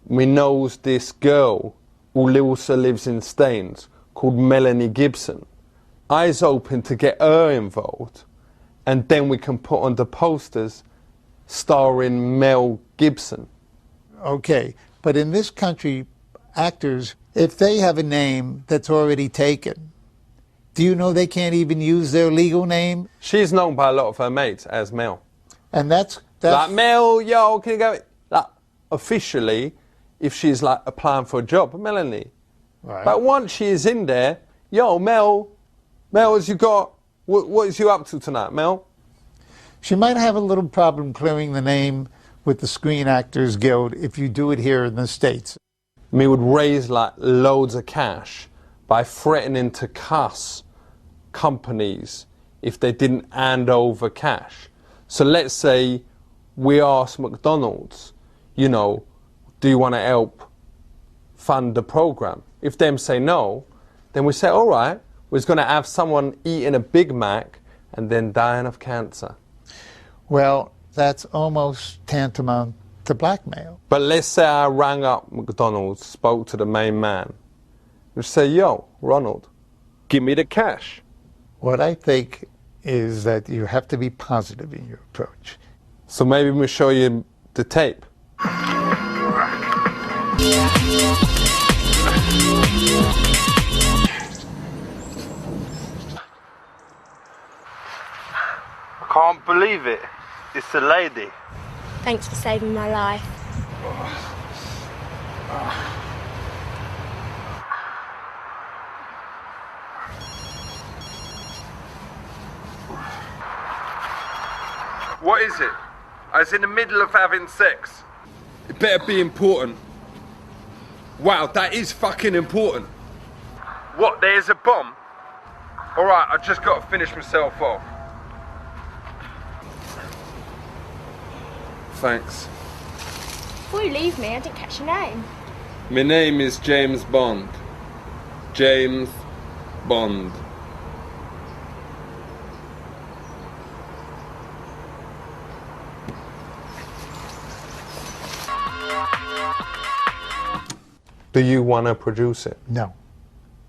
Speaker 1: We knows this girl who also lives in Staines called Melanie Gibson. I was hoping to get her involved, and then we can put on the posters starring Mel Gibson.
Speaker 20: Okay, but in this country, actors, if they have a name that's already taken, do you know they can't even use their legal name?
Speaker 1: She's known by a lot of her mates as Mel.
Speaker 20: And that's
Speaker 1: like, Mel, yo, can you go? Like, officially, if she's like applying for a job, Melanie.
Speaker 20: Right.
Speaker 1: But once she is in there, yo, Mel, as you got, what is you up to tonight, Mel?
Speaker 20: She might have a little problem clearing the name with the Screen Actors Guild if you do it here in the States.
Speaker 1: Me would raise like loads of cash by threatening to cuss companies if they didn't hand over cash. So let's say we ask McDonald's, you know, do you want to help fund the program? If them say no, then we say, all right, we're going to have someone eating a Big Mac and then dying of cancer.
Speaker 20: Well, that's almost tantamount to blackmail.
Speaker 1: But let's say I rang up McDonald's, spoke to the main man, and say, yo, Ronald, give me the cash.
Speaker 20: What I think is that you have to be positive in your approach.
Speaker 1: So maybe we'll show you the tape. I can't believe it. It's a lady.
Speaker 21: Thanks for saving my life.
Speaker 1: What is it? I was in the middle of having sex. It better be important. Wow, that is fucking important. What, there's a bomb? Alright, I just got to finish myself off. Thanks.
Speaker 21: Before you leave me, I didn't catch your name.
Speaker 1: My name is James Bond. James Bond.
Speaker 8: Do you want to produce it?
Speaker 20: No.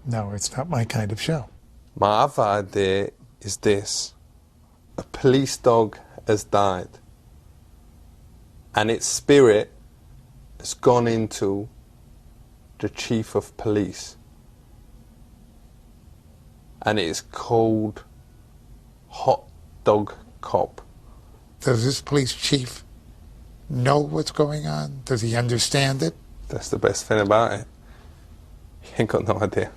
Speaker 20: No, it's not my kind of show.
Speaker 8: My other idea is this. A police dog has died. And its spirit has gone into the chief of police. And it is called Hot Dog Cop.
Speaker 20: Does this police chief know what's going on? Does he understand it?
Speaker 8: That's the best thing about it. He ain't got no idea.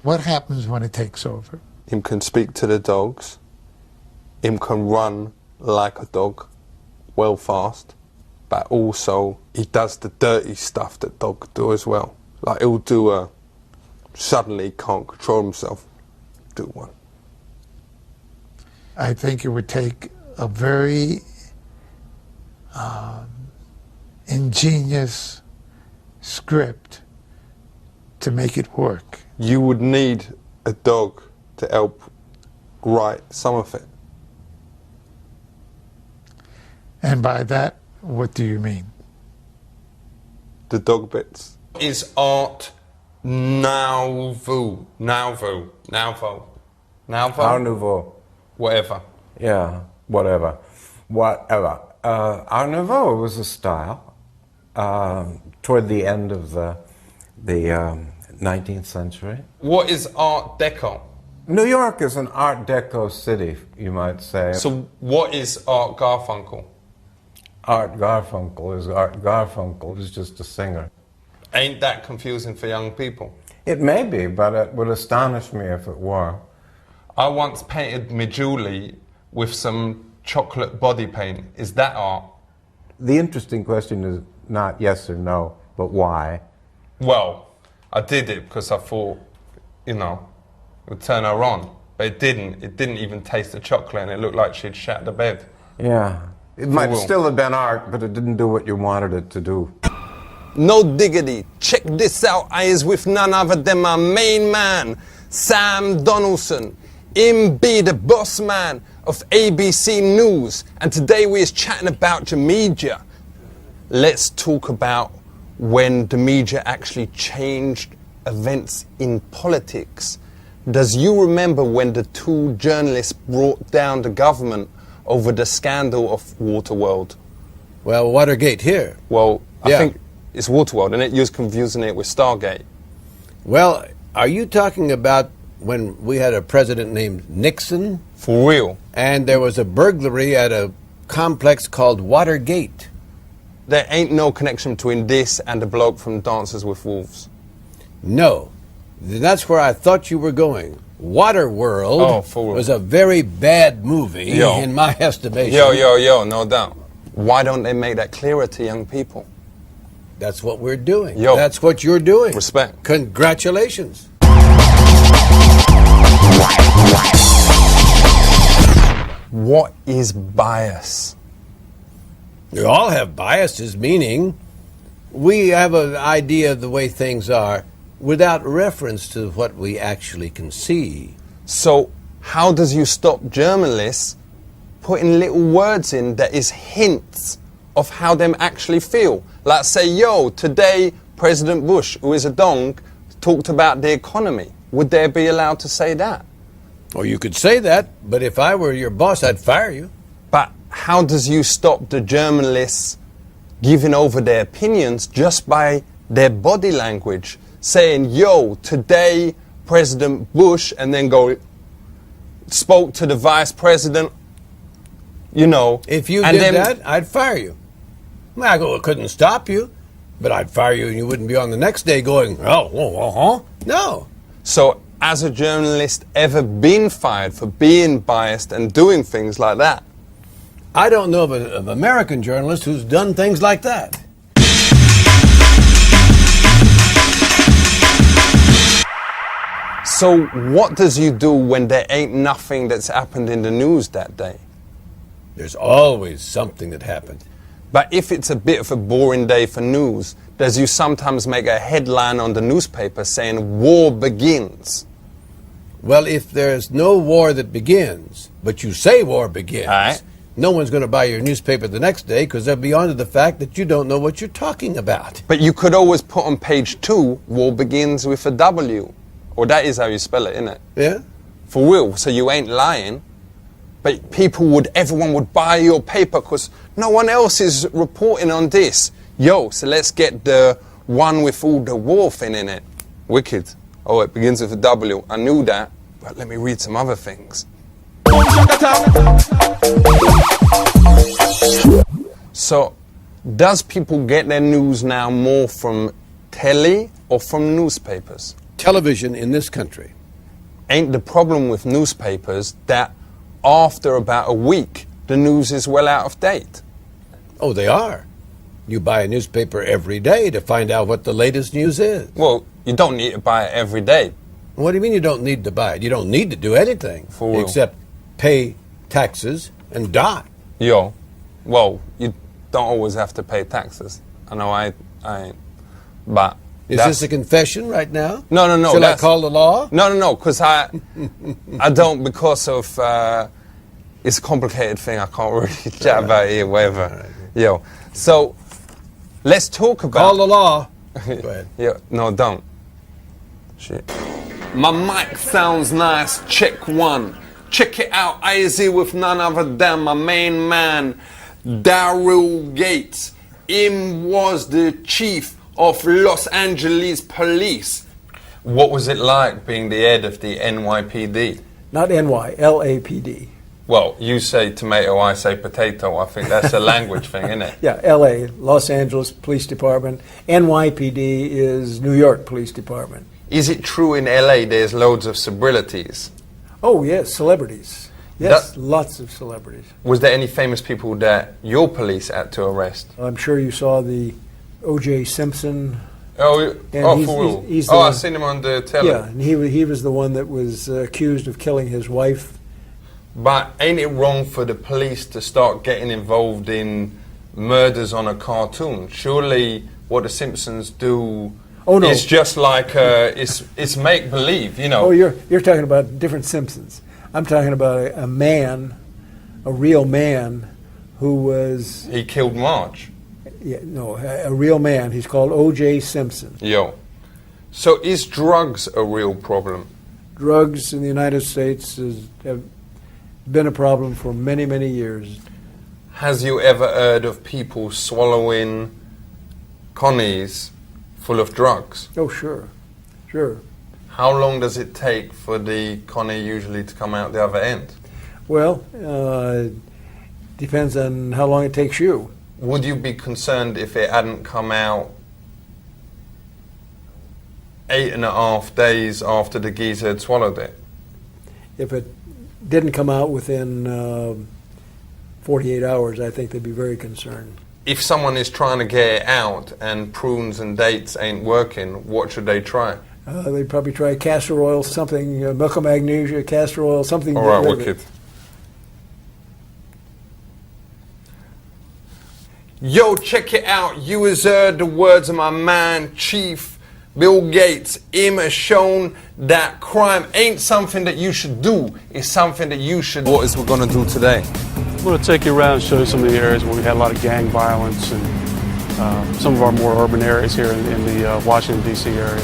Speaker 20: What happens when it takes over?
Speaker 8: Him can speak to the dogs. Him can run like a dog, well fast. But also, he does the dirty stuff that dogs do as well. Like he'll do a, suddenly he can't control himself, do one.
Speaker 20: I think it would take a very ingenious script to make it work.
Speaker 8: You would need a dog to help write some of it.
Speaker 20: And by that, what do you mean?
Speaker 8: The dog bits. Is art nouveau? Nouveau? Nouveau? Nouveau?
Speaker 2: Art Nouveau.
Speaker 8: Whatever.
Speaker 2: Yeah, whatever. Whatever. Art Nouveau was a style toward the end of the 19th century.
Speaker 8: What is Art Deco?
Speaker 2: New York is an Art Deco city, you might say.
Speaker 8: So what is Art Garfunkel?
Speaker 2: Art Garfunkel is just a singer.
Speaker 8: Ain't that confusing for young people?
Speaker 2: It may be, but it would astonish me if it were.
Speaker 8: I once painted my Julie with some chocolate body paint. Is that art?
Speaker 2: The interesting question is not yes or no, but why?
Speaker 8: Well, I did it because I thought, you know, it would turn her on. But it didn't. It didn't even taste the chocolate and it looked like she'd shat the bed.
Speaker 2: Yeah. It might still have been art, but it didn't do what you wanted it to do.
Speaker 8: No diggity. Check this out. I is with none other than my main man, Sam Donaldson. Him be the boss man of ABC News. And today we is chatting about the media. Let's talk about when the media actually changed events in politics. Does you remember when the two journalists brought down the government over the scandal of Waterworld?
Speaker 22: Well, Watergate here.
Speaker 8: Well, I think it's Waterworld, and you're confusing it with Stargate.
Speaker 22: Well, are you talking about when we had a president named Nixon?
Speaker 8: For real?
Speaker 22: And there was a burglary at a complex called Watergate.
Speaker 8: There ain't no connection between this and the bloke from Dances with Wolves.
Speaker 22: No. That's where I thought you were going. Waterworld was a very bad movie, in my estimation.
Speaker 8: Yo, no doubt. Why don't they make that clearer to young people?
Speaker 22: That's what we're doing. That's what you're doing.
Speaker 8: Respect.
Speaker 22: Congratulations.
Speaker 8: What is bias?
Speaker 22: We all have biases, meaning we have an idea of the way things are without reference to what we actually can see.
Speaker 8: So how does you stop journalists putting little words in that is hints of how them actually feel? Like say, yo, today President Bush, who is a dong, talked about the economy. Would they be allowed to say that?
Speaker 22: Well, you could say that, but if I were your boss, I'd fire you.
Speaker 8: But how does you stop the journalists giving over their opinions just by their body language? Saying, yo, today President Bush, and then spoke to the vice president, you know.
Speaker 22: If you did that, I'd fire you. I couldn't stop you, but I'd fire you and you wouldn't be on the next day going, no.
Speaker 8: So, has a journalist ever been fired for being biased and doing things like that?
Speaker 22: I don't know of an American journalist who's done things like that.
Speaker 5: So what does you do when there ain't nothing that's happened in the news that day?
Speaker 22: There's always something that happened.
Speaker 5: But if it's a bit of a boring day for news, does you sometimes make a headline on the newspaper saying war begins?
Speaker 22: Well, if there's no war that begins, but you say war begins, no one's going to buy your newspaper the next day because they'll be on to the fact that you don't know what you're talking about.
Speaker 5: But you could always put on page 2, war begins with a W. Or that is how you spell it, isn't it?
Speaker 22: Yeah.
Speaker 5: For real, so you ain't lying. But everyone would buy your paper because no one else is reporting on this. Yo, so let's get the one with all the war thing in it. Wicked. Oh, it begins with a W. I knew that, but let me read some other things. So, does people get their news now more from telly or from newspapers?
Speaker 22: Television in this country.
Speaker 5: Ain't the problem with newspapers that after about a week, the news is well out of date?
Speaker 22: Oh, they are. You buy a newspaper every day to find out what the latest news is.
Speaker 5: Well, you don't need to buy it every day.
Speaker 22: What do you mean you don't need to buy it? You don't need to do anything except pay taxes and die.
Speaker 5: Yo, well, you don't always have to pay taxes. I know I ain't, but...
Speaker 22: Is this a confession right now?
Speaker 5: No.
Speaker 22: Shall I call the law?
Speaker 5: No, because I don't, because of, it's a complicated thing, I can't really chat about it here, whatever. Right. Yo, so, let's talk about...
Speaker 22: Call the law. Go ahead.
Speaker 5: Yeah, no, don't. Shit. My mic sounds nice, check 1. Check it out, I is here with none other than my main man, Daryl Gates. Him was the chief of Los Angeles Police. What was it like being the head of the NYPD?
Speaker 11: Not NY, LAPD.
Speaker 5: Well, you say tomato, I say potato. I think that's a language thing, isn't it?
Speaker 11: Yeah, LA, Los Angeles Police Department. NYPD is New York Police Department.
Speaker 5: Is it true in LA there's loads of celebrities?
Speaker 11: Oh, yes, celebrities. Yes, lots of celebrities.
Speaker 5: Was there any famous people that your police had to arrest?
Speaker 11: I'm sure you saw the O.J. Simpson.
Speaker 5: For real? I've seen him on the telly.
Speaker 11: Yeah, and he was the one that was accused of killing his wife.
Speaker 5: But ain't it wrong for the police to start getting involved in murders on a cartoon? Surely what the Simpsons do is just like, it's make-believe, you know.
Speaker 11: Oh, you're talking about different Simpsons. I'm talking about a man, a real man, who was...
Speaker 5: He killed Marge.
Speaker 11: Yeah, no, a real man. He's called O.J. Simpson.
Speaker 5: Yo. So is drugs a real problem?
Speaker 11: Drugs in the United States have been a problem for many, many years.
Speaker 5: Has you ever heard of people swallowing connies full of drugs?
Speaker 11: Oh, sure. Sure.
Speaker 5: How long does it take for the connie usually to come out the other end?
Speaker 11: Well, depends on how long it takes you.
Speaker 5: Would you be concerned if it hadn't come out 8.5 days after the geezer had swallowed it?
Speaker 11: If it didn't come out within 48 hours, I think they'd be very concerned.
Speaker 5: If someone is trying to get it out and prunes and dates ain't working, what should they try?
Speaker 11: They'd probably try castor oil, something, milk of magnesia, castor oil, something.
Speaker 5: All right, wicked. Yo, check it out. You has heard the words of my man, Chief Bill Gates. Him has shown that crime ain't something that you should do. It's something that you should... What is we going to do today?
Speaker 6: I'm going to take you around and show you some of the areas where we had a lot of gang violence and some of our more urban areas here in the Washington, D.C. area.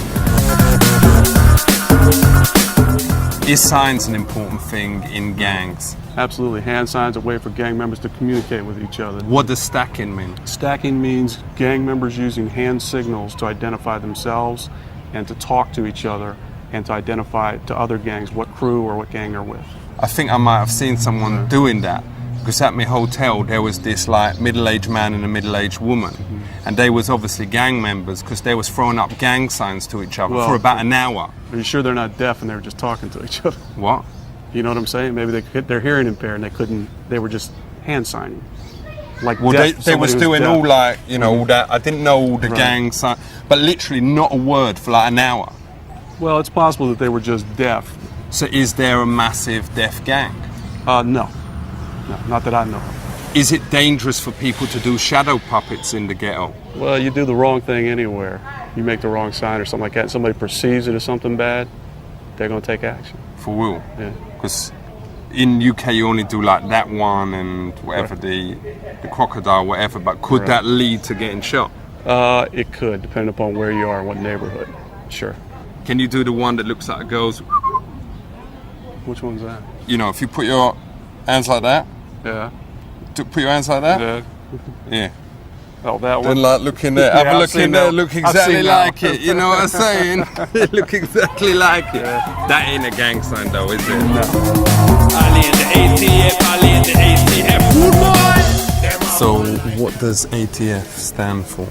Speaker 5: Is signs an important thing in gangs?
Speaker 6: Absolutely. Hand signs are a way for gang members to communicate with each other.
Speaker 5: What does stacking mean?
Speaker 6: Stacking means gang members using hand signals to identify themselves and to talk to each other and to identify to other gangs what crew or what gang they're with.
Speaker 5: I think I might have seen someone doing that, because at my hotel there was this like middle-aged man and a middle-aged woman, and they was obviously gang members because they was throwing up gang signs to each other for about an hour.
Speaker 6: Are you sure they're not deaf and they were just talking to each other?
Speaker 5: What?
Speaker 6: You know what I'm saying? Maybe they're hearing impaired and they were just hand signing. Like
Speaker 5: well, they was doing
Speaker 6: deaf.
Speaker 5: all like, you know, all that. I didn't know all the gangs, but literally not a word for like an hour.
Speaker 6: Well, it's possible that they were just deaf.
Speaker 5: So is there a massive deaf gang?
Speaker 6: No. No, not that I know of.
Speaker 5: Is it dangerous for people to do shadow puppets in the ghetto?
Speaker 6: Well, you do the wrong thing anywhere. You make the wrong sign or something like that, and somebody perceives it as something bad, they're going to take action.
Speaker 5: For real?
Speaker 6: Yeah.
Speaker 5: Because in UK you only do like that one and whatever, the crocodile, whatever, but could that lead to getting shot?
Speaker 6: It could, depending upon where you are and what neighborhood. Sure.
Speaker 5: Can you do the one that looks like it goes...
Speaker 6: Which one's that?
Speaker 5: You know, if you put your hands like that.
Speaker 6: Yeah.
Speaker 5: Put your hands like that?
Speaker 6: Yeah.
Speaker 5: Yeah.
Speaker 6: Oh, that one?
Speaker 5: Then like look in there, have a look in there, look exactly like it, you know what I'm saying? Look exactly like it. Yeah. That ain't a gang sign though, is it? No. Ali and the ATF, Ali and the ATF, So what does ATF stand for?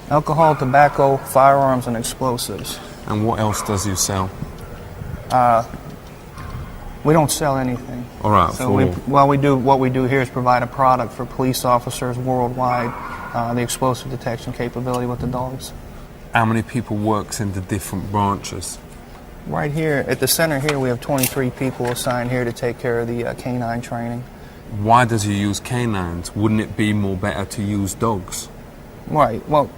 Speaker 4: Alcohol, tobacco, firearms, and explosives.
Speaker 5: And what else does you sell?
Speaker 4: We don't sell anything.
Speaker 5: All right.
Speaker 4: So what we do here is provide a product for police officers worldwide, the explosive detection capability with the dogs.
Speaker 5: How many people works in the different branches?
Speaker 4: Right here at the center here, we have 23 people assigned here to take care of the canine training.
Speaker 5: Why does you use canines? Wouldn't it be more better to use dogs?
Speaker 4: Right. Well,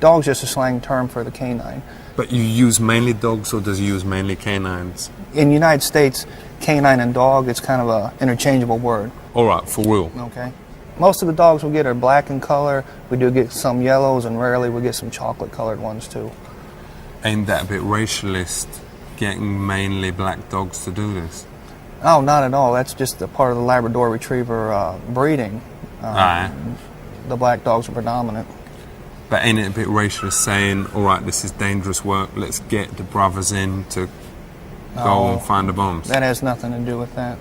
Speaker 4: dog's just a slang term for the canine.
Speaker 5: But you use mainly dogs, or does you use mainly canines?
Speaker 4: In the United States, canine and dog, it's kind of an interchangeable word.
Speaker 5: All right, for real.
Speaker 4: Okay. Most of the dogs we get are black in color. We do get some yellows, and rarely we get some chocolate-colored ones too.
Speaker 5: Ain't that a bit racialist, getting mainly black dogs to do this?
Speaker 4: Oh, not at all. That's just a part of the Labrador Retriever breeding. The black dogs are predominant.
Speaker 5: But ain't it a bit racialist saying, all right, this is dangerous work, let's get the brothers in to go and find the bombs?
Speaker 4: That has nothing to do with that.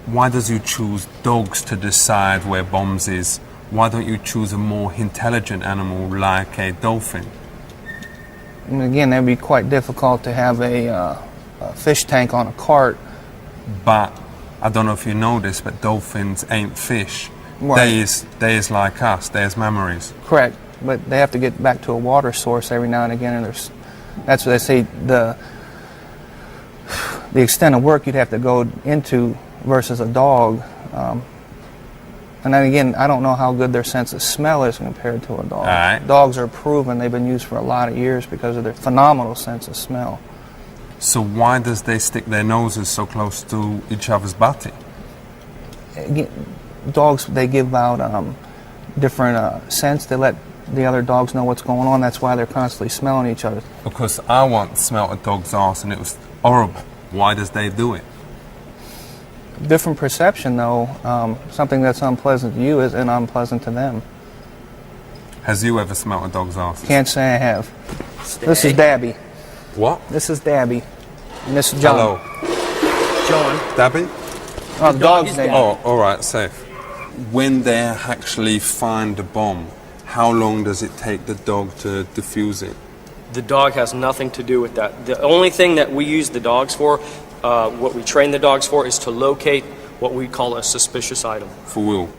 Speaker 5: Why does you choose dogs to decide where bombs is? Why don't you choose a more intelligent animal like a dolphin?
Speaker 4: I mean, again, that would be quite difficult to have a fish tank on a cart.
Speaker 5: But I don't know if you know this, but dolphins ain't fish.
Speaker 4: Right.
Speaker 5: They is like us. There's memories.
Speaker 4: Correct, but they have to get back to a water source every now and again, and that's what they say the extent of work you'd have to go into versus a dog. And then again, I don't know how good their sense of smell is compared to a dog.
Speaker 5: Right.
Speaker 4: Dogs are proven, they've been used for a lot of years because of their phenomenal sense of smell.
Speaker 5: So why does they stick their noses so close to each other's body?
Speaker 4: Dogs, they give out different scents. They let the other dogs know what's going on. That's why they're constantly smelling each other.
Speaker 5: Because I once smelled a dog's ass and it was horrible. Why does they do it?
Speaker 4: Different perception, though. Something that's unpleasant to you is unpleasant to them.
Speaker 5: Has you ever smelled a dog's ass?
Speaker 4: Can't say I have. This is Dabby.
Speaker 5: What?
Speaker 4: This is Dabby. And this is John.
Speaker 5: Hello.
Speaker 4: John.
Speaker 5: Dabby?
Speaker 4: Oh, the dog's name.
Speaker 5: Oh, all right, safe. When they actually find the bomb, how long does it take the dog to defuse it?
Speaker 7: The dog has nothing to do with that. The only thing that we use the dogs for, what we train the dogs for, is to locate what we call a suspicious item.
Speaker 5: For real.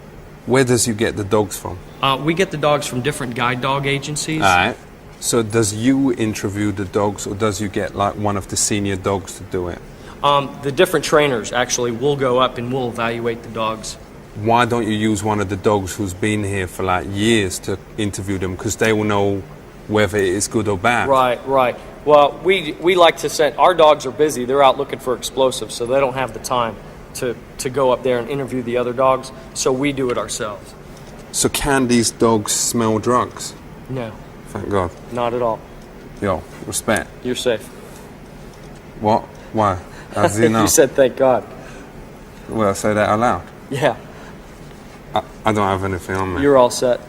Speaker 5: Where does you get the dogs from?
Speaker 7: We get the dogs from different guide dog agencies.
Speaker 5: All right. So does you interview the dogs, or does you get like one of the senior dogs to do it?
Speaker 7: The different trainers actually will go up and will evaluate the dogs.
Speaker 5: Why don't you use one of the dogs who's been here for like years to interview them? Because they will know whether it is good or bad.
Speaker 7: Right. Well, we like to send, our dogs are busy. They're out looking for explosives, so they don't have the time to go up there and interview the other dogs, so we do it ourselves.
Speaker 5: So can these dogs smell drugs?
Speaker 7: No.
Speaker 5: Thank God.
Speaker 7: Not at all.
Speaker 5: Yo, respect.
Speaker 7: You're safe.
Speaker 5: What? Why? How does he know?
Speaker 7: You said thank God.
Speaker 5: Well, I say that out loud.
Speaker 7: Yeah.
Speaker 5: I don't have anything on me.
Speaker 7: You're all set.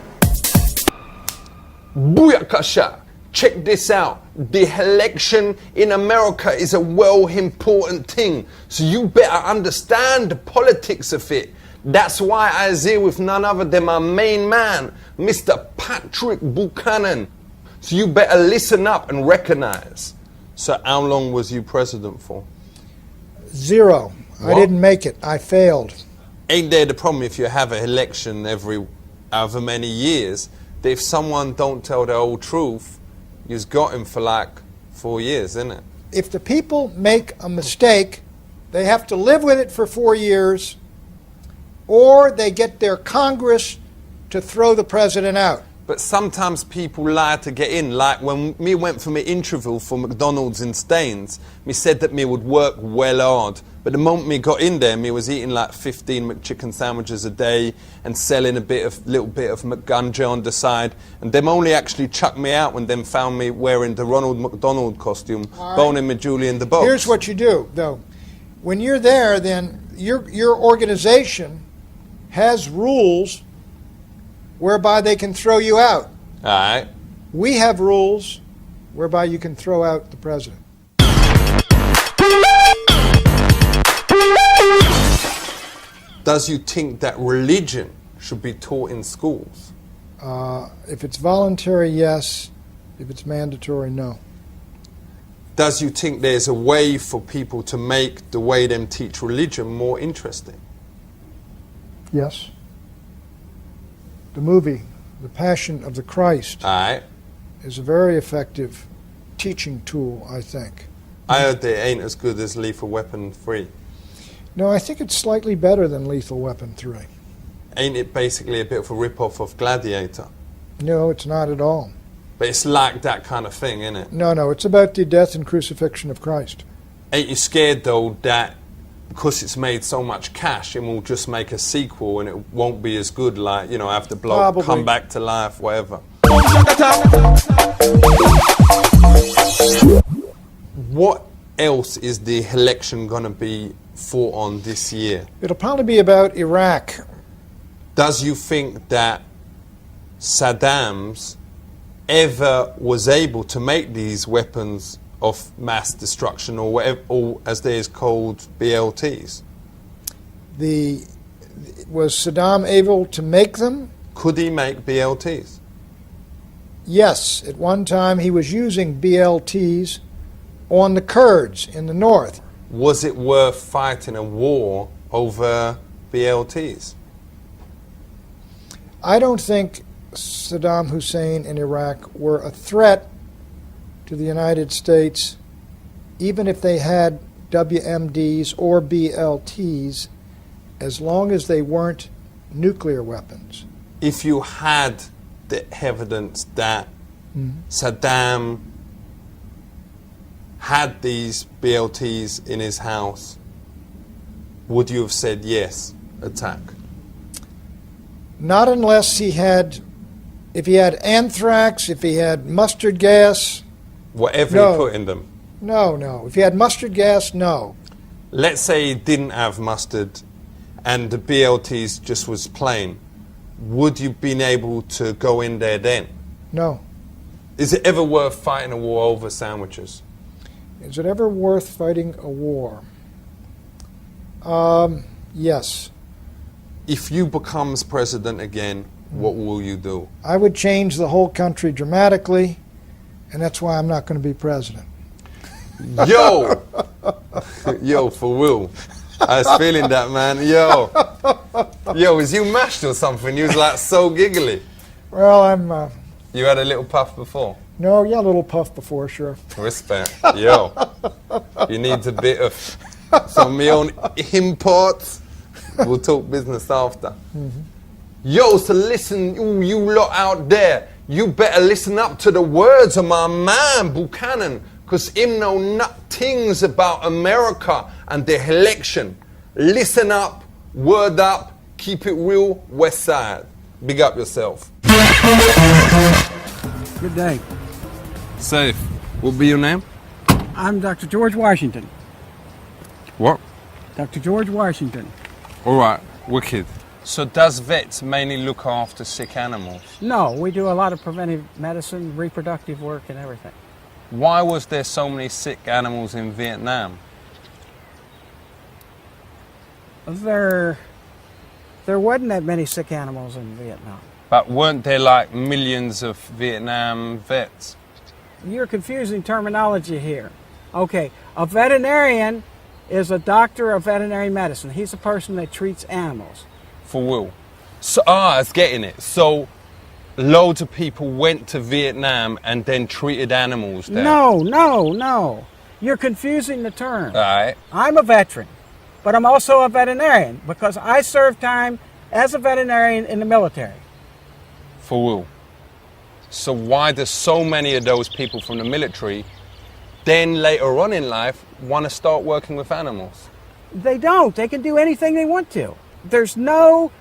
Speaker 8: Booyakasha! Check this out. The election in America is a well important thing. So you better understand the politics of it. That's why I was here with none other than my main man, Mr. Patrick Buchanan. So you better listen up and recognize. So how long was you president for?
Speaker 23: 0.
Speaker 8: What?
Speaker 23: I didn't make it. I failed.
Speaker 5: ain't there the problem if you have an election every however many years, that if someone don't tell the whole truth, you've got him for like 4 years, isn't it?
Speaker 9: If the people make a mistake, they have to live with it for 4 years, or they get their Congress to throw the president out.
Speaker 5: But sometimes people lie to get in. Like when me went for my interview for McDonald's in Staines, me said that me would work well hard. But the moment me got in there, me was eating like 15 McChicken sandwiches a day and selling a little bit of McGunja on the side. And them only actually chucked me out when them found me wearing the Ronald McDonald costume, boning me Julie in the box.
Speaker 9: Here's what you do, though. When you're there, then your organization has rules whereby they can throw you out.
Speaker 5: All right.
Speaker 9: We have rules whereby you can throw out the president.
Speaker 5: Does you think that religion should be taught in schools?
Speaker 9: If it's voluntary, yes. If it's mandatory, no.
Speaker 5: Does you think there's a way for people to make the way them teach religion more interesting?
Speaker 9: Yes. The movie, The Passion of the Christ, is a very effective teaching tool, I think.
Speaker 5: I heard that it ain't as good as Lethal Weapon 3.
Speaker 9: No, I think it's slightly better than Lethal Weapon 3.
Speaker 5: Ain't it basically a bit of a rip-off of Gladiator?
Speaker 9: No, it's not at all.
Speaker 5: But it's like that kind of thing, isn't it?
Speaker 9: No, it's about the death and crucifixion of Christ.
Speaker 5: Ain't you scared, though, that because it's made so much cash, it will just make a sequel and it won't be as good, like, you know, have the bloke come back to life, whatever? What else is the election going to be fought on this year?
Speaker 9: It'll probably be about Iraq.
Speaker 5: Does you think that Saddam's ever was able to make these weapons of mass destruction, or whatever, or as they is called, BLTs?
Speaker 9: Was Saddam able to make them?
Speaker 5: Could he make BLTs?
Speaker 9: Yes. At one time he was using BLTs on the Kurds in the north.
Speaker 5: Was it worth fighting a war over BLTs?
Speaker 9: I don't think Saddam Hussein and Iraq were a threat to the United States, even if they had WMDs or BLTs, as long as they weren't nuclear weapons.
Speaker 5: If you had the evidence that Saddam had these BLTs in his house, would you have said yes, attack?
Speaker 9: Not unless he had, if he had anthrax, if he had mustard gas.
Speaker 5: Whatever he put in them.
Speaker 9: No. If he had mustard gas, no.
Speaker 5: Let's say he didn't have mustard and the BLTs just was plain. Would you been able to go in there then?
Speaker 9: No.
Speaker 5: Is it ever worth fighting a war over sandwiches?
Speaker 9: Is it ever worth fighting a war? Yes.
Speaker 5: If you becomes president again, what will you do?
Speaker 9: I would change the whole country dramatically, and that's why I'm not going to be president.
Speaker 5: Yo! Yo, for real. I was feeling that, man. Yo, was you mashed or something? You was like so giggly.
Speaker 9: Well, I'm...
Speaker 5: You had a little puff before?
Speaker 9: No, yeah, a little puff before, sure.
Speaker 5: Respect. Yo, you need a bit of some of my own imports. We'll talk business after. Yo, so listen, you lot out there, you better listen up to the words of my man Buchanan, because him know things about America and the election. Listen up, word up, keep it real, West Side. Big up yourself.
Speaker 10: Good day.
Speaker 5: Safe. What be your name?
Speaker 10: I'm Dr. George Washington.
Speaker 5: What?
Speaker 10: Dr. George Washington.
Speaker 5: All right, wicked. So does vets mainly look after sick animals?
Speaker 10: No, we do a lot of preventive medicine, reproductive work, and everything.
Speaker 5: Why was there so many sick animals in Vietnam?
Speaker 10: There wasn't that many sick animals in Vietnam.
Speaker 5: But weren't there like millions of Vietnam vets?
Speaker 10: You're confusing terminology here. Okay, a veterinarian is a doctor of veterinary medicine. He's a person that treats animals.
Speaker 5: For real. So, I was getting it. So, loads of people went to Vietnam and then treated animals there.
Speaker 10: No. You're confusing the term.
Speaker 5: All right.
Speaker 10: I'm a veteran, but I'm also a veterinarian because I served time as a veterinarian in the military.
Speaker 5: For real. So why do so many of those people from the military then later on in life want to start working with animals?
Speaker 10: They don't. They can do anything they want to. There's no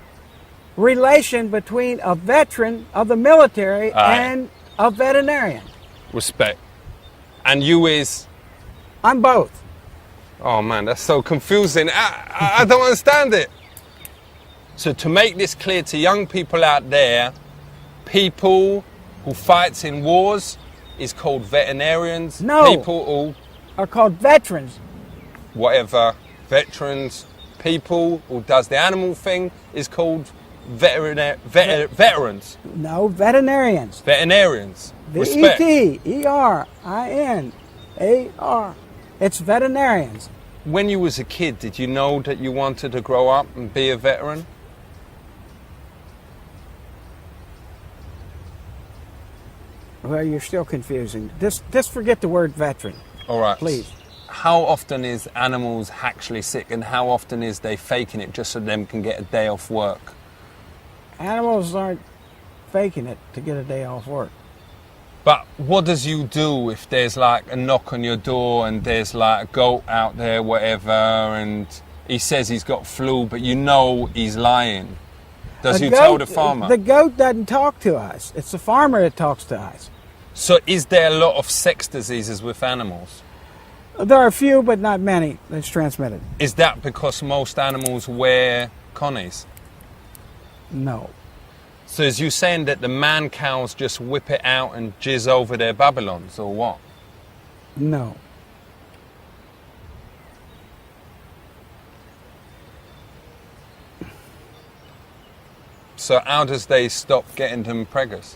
Speaker 10: relation between a veteran of the military and a veterinarian.
Speaker 5: Respect. And you is?
Speaker 10: I'm both.
Speaker 5: Oh man, that's so confusing. I don't understand it. So to make this clear to young people out there, people who fights in wars is called veterinarians.
Speaker 10: No.
Speaker 5: People who
Speaker 10: are called veterans.
Speaker 5: Whatever. Veterans. People who does the animal thing is called veterans.
Speaker 10: No, veterinarians.
Speaker 5: Veterinarians.
Speaker 10: The
Speaker 5: Respect.
Speaker 10: E-T-E-R-I-N-A-R. It's veterinarians.
Speaker 5: When you was a kid, did you know that you wanted to grow up and be a veteran?
Speaker 10: Well, you're still confusing. Just forget the word veteran.
Speaker 5: All right.
Speaker 10: Please.
Speaker 5: How often is animals actually sick and how often is they faking it just so them can get a day off work?
Speaker 10: Animals aren't faking it to get a day off work.
Speaker 5: But what does you do if there's like a knock on your door and there's like a goat out there, whatever, and he says he's got flu, but you know he's lying? Does you tell the farmer?
Speaker 10: The goat doesn't talk to us. It's the farmer that talks to us.
Speaker 5: So is there a lot of sex diseases with animals?
Speaker 10: There are a few, but not many that's transmitted.
Speaker 5: Is that because most animals wear connies?
Speaker 10: No.
Speaker 5: So is you saying that the man cows just whip it out and jizz over their Babylons, or what?
Speaker 10: No.
Speaker 5: So how does they stop getting them preggers?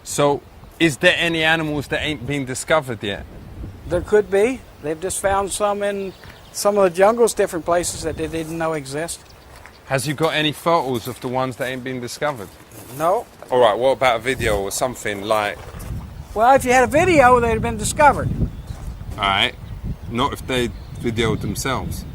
Speaker 5: So is there any animals that ain't been discovered yet?
Speaker 10: There could be. They've just found some in some of the jungles, different places that they didn't know exist.
Speaker 5: Has you got any photos of the ones that ain't been discovered?
Speaker 10: No.
Speaker 5: All right, what about a video or something like...
Speaker 10: Well, if you had a video, they'd have been discovered.
Speaker 5: All right. Not if they videoed themselves.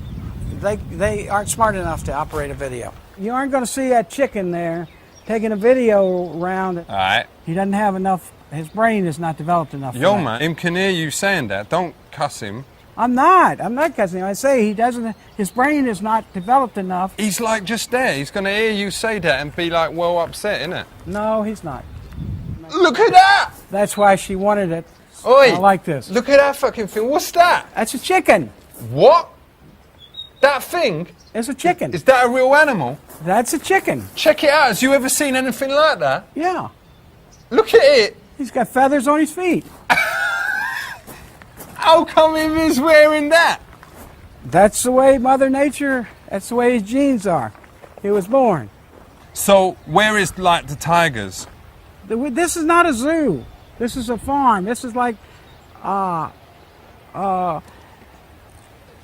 Speaker 10: They aren't smart enough to operate a video. You aren't going to see that chicken there taking a video around.
Speaker 5: All right.
Speaker 10: He doesn't have enough, his brain is not developed enough for
Speaker 5: Yo,
Speaker 10: that.
Speaker 5: man, him can hear you saying that. Don't cuss him.
Speaker 10: I'm not cussing him. I say he doesn't, his brain is not developed enough.
Speaker 5: He's like just there. He's going to hear you say that and be like well upset, innit?
Speaker 10: No, he's not.
Speaker 5: Look at that!
Speaker 10: That's why she wanted it.
Speaker 5: Oi,
Speaker 10: I like this.
Speaker 5: Look at that fucking thing. What's that?
Speaker 10: That's a chicken.
Speaker 5: What? That thing?
Speaker 10: It's a chicken.
Speaker 5: Is that a real animal?
Speaker 10: That's a chicken.
Speaker 5: Check it out. Has you ever seen anything like that?
Speaker 10: Yeah.
Speaker 5: Look at it.
Speaker 10: He's got feathers on his feet.
Speaker 5: How come he was wearing that?
Speaker 10: That's the way Mother Nature, that's the way his genes are. He was born.
Speaker 5: So where is like the tigers?
Speaker 10: This is not a zoo. This is a farm. This is like,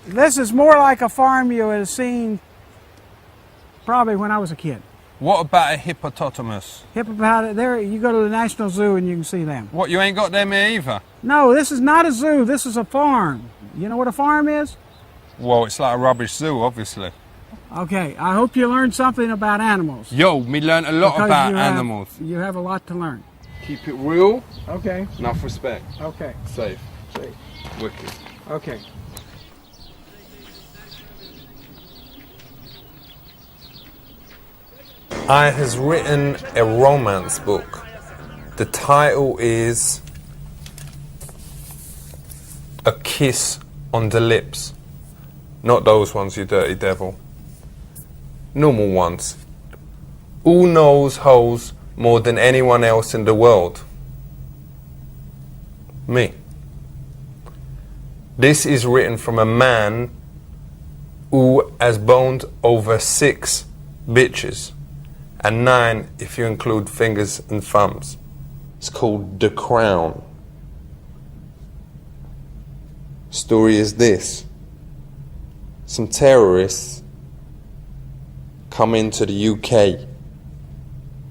Speaker 10: this is more like a farm you would have seen probably when I was a kid.
Speaker 5: What about a hippopotamus?
Speaker 10: Hippopotamus, there, you go to the National Zoo and you can see them.
Speaker 5: What, you ain't got them here either?
Speaker 10: No, this is not a zoo. This is a farm. You know what a farm is?
Speaker 5: Well, it's like a rubbish zoo, obviously.
Speaker 10: Okay, I hope you learned something about animals.
Speaker 5: Yo, me learned a lot
Speaker 10: Because
Speaker 5: about animals.
Speaker 10: You have a lot to learn.
Speaker 5: Keep it real.
Speaker 10: Okay.
Speaker 5: Enough respect.
Speaker 10: Okay.
Speaker 5: Safe.
Speaker 10: Safe.
Speaker 5: Wicked.
Speaker 10: Okay.
Speaker 5: I has written a romance book. The title is A Kiss on the Lips. Not those ones, you dirty devil. Normal ones. Who knows hoes more than anyone else in the world? Me. This is written from a man who has boned over 6 bitches. And 9 if you include fingers and thumbs. It's called The Crown. Story is this. Some terrorists come into the UK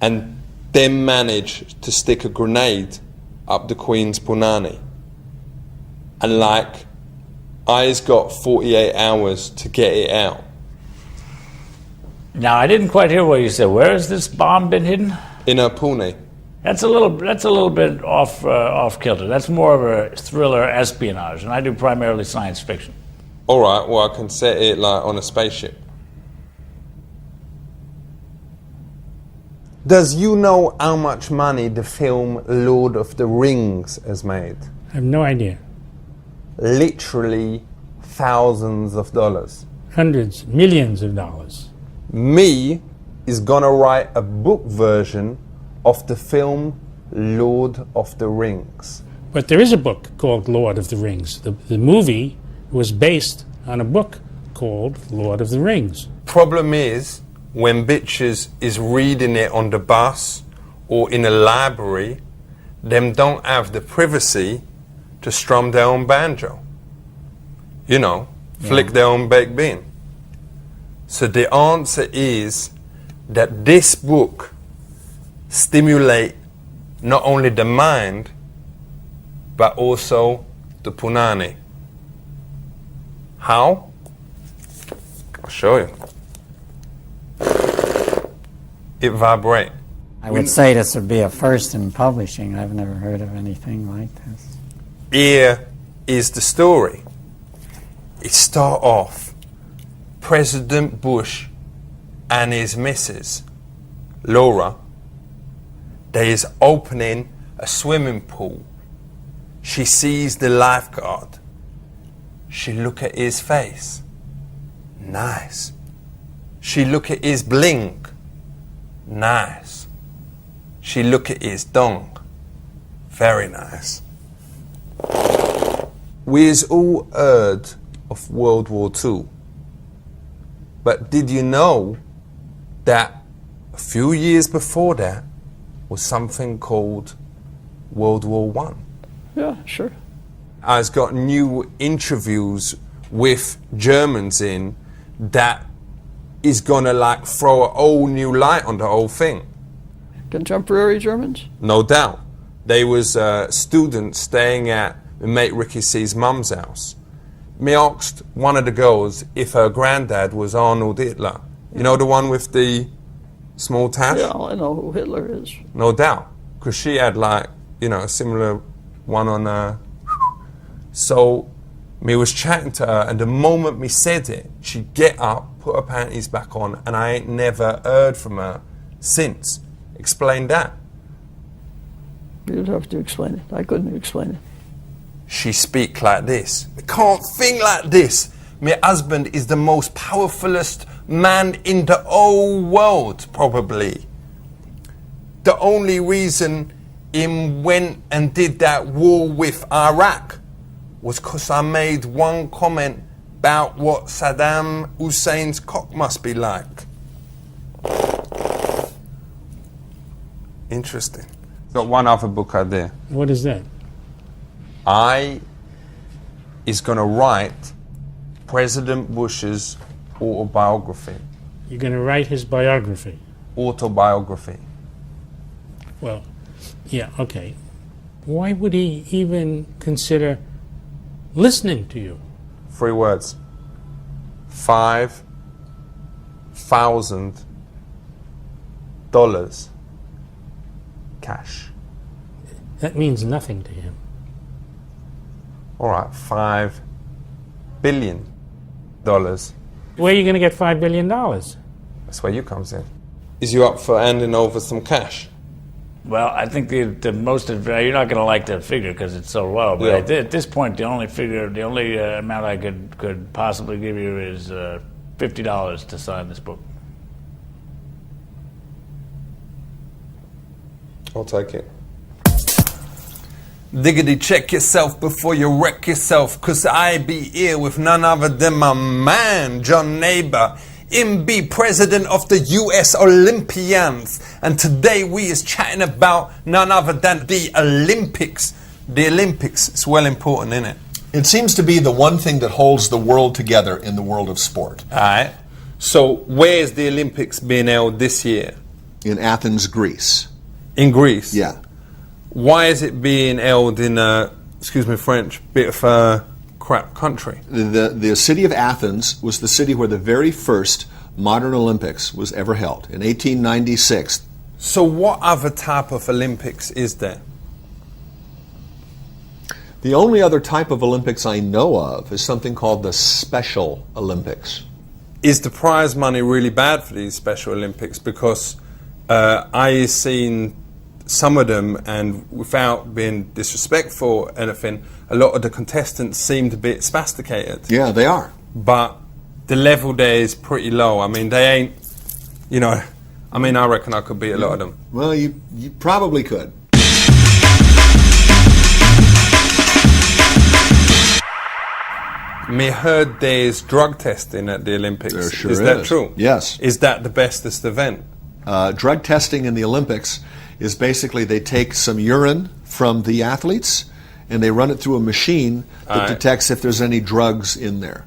Speaker 5: and then manage to stick a grenade up the Queen's punani. And like, I's got 48 hours to get it out.
Speaker 12: Now, I didn't quite hear what you said. Where has this bomb been hidden?
Speaker 5: In her puni.
Speaker 12: That's a little bit off kilter. That's more of a thriller espionage, and I do primarily science fiction.
Speaker 5: All right, well, I can set it like on a spaceship. Does you know how much money the film Lord of the Rings has made?
Speaker 15: I have no idea.
Speaker 5: Literally thousands of dollars.
Speaker 15: Hundreds, millions of dollars.
Speaker 5: Me is gonna write a book version of the film Lord of the Rings.
Speaker 15: But there is a book called Lord of the Rings. The movie was based on a book called Lord of the Rings.
Speaker 5: Problem is, when bitches is reading it on the bus or in a library, them don't have the privacy to strum their own banjo. You know, flick their own baked bean. So the answer is that this book stimulate not only the mind, but also the punani. How? I'll show you. It vibrate.
Speaker 23: I would say this would be a first in publishing. I've never heard of anything like this.
Speaker 5: Here is the story. It start off, President Bush and his missus, Laura, they is opening a swimming pool. She sees the lifeguard. She look at his face. Nice. She look at his bling. Nice. She look at his dong. Very nice. We's all heard of World War II. But did you know that a few years before that was something called World War I?
Speaker 24: Yeah, sure.
Speaker 5: I've got new interviews with Germans in that is gonna like throw a whole new light on the whole thing.
Speaker 24: Contemporary Germans?
Speaker 5: No doubt. They was students staying at my mate Ricky C's mum's house. Me asked one of the girls if her granddad was Arnold Hitler. You know the one with the small tash?
Speaker 24: Yeah, I know who Hitler is.
Speaker 5: No doubt. Because she had like, you know, a similar one on her. So me was chatting to her, and the moment me said it, she'd get up, put her panties back on, and I ain't never heard from her since. Explain that.
Speaker 24: You'd have to explain it. I couldn't explain it.
Speaker 5: She speak like this. I can't think like this. My husband is the most powerfulest man in the whole world, probably. The only reason him went and did that war with Iraq was because I made one comment about what Saddam Hussein's cock must be like. Interesting. Got one other book out there.
Speaker 15: What is that?
Speaker 5: I is going to write President Bush's autobiography.
Speaker 15: You're going to write his biography?
Speaker 5: Autobiography.
Speaker 15: Well, yeah, okay. Why would he even consider listening to you?
Speaker 5: 3 words. $5,000 cash.
Speaker 15: That means nothing to him.
Speaker 5: All right, $5 billion.
Speaker 15: Where are you going to get $5 billion?
Speaker 5: That's where you comes in. Is you up for handing over some cash?
Speaker 12: Well, I think the most you're not going to like that figure because it's so low. But at this point, the only amount I could possibly give you is $50 to sign this book.
Speaker 5: I'll take it. Diggity, check yourself before you wreck yourself, cause I be here with none other than my man, John Neighbor. Him be president of the US Olympians. And today we is chatting about none other than the Olympics. The Olympics, it's well important, isn't it?
Speaker 3: It seems to be the one thing that holds the world together in the world of sport.
Speaker 5: Alright. So where's the Olympics being held this year?
Speaker 3: In Athens, Greece.
Speaker 5: In Greece?
Speaker 3: Yeah.
Speaker 5: Why is it being held in a, excuse me French, bit of a crap country?
Speaker 3: The city of Athens was the city where the very first modern Olympics was ever held, in 1896.
Speaker 5: So what other type of Olympics is there?
Speaker 3: The only other type of Olympics I know of is something called the Special Olympics.
Speaker 5: Is the prize money really bad for these Special Olympics? Because I seen some of them, and without being disrespectful or anything, a lot of the contestants seemed a bit spasticated.
Speaker 3: Yeah, they are.
Speaker 5: But the level there is pretty low. I mean, they ain't, you know, I mean, I reckon I could beat a lot of them.
Speaker 3: Well, you probably could.
Speaker 5: Me heard there's drug testing at the Olympics.
Speaker 3: There sure
Speaker 5: is that true?
Speaker 3: Yes.
Speaker 5: Is that the bestest event?
Speaker 3: Drug testing in the Olympics is basically they take some urine from the athletes and they run it through a machine that detects if there's any drugs in there.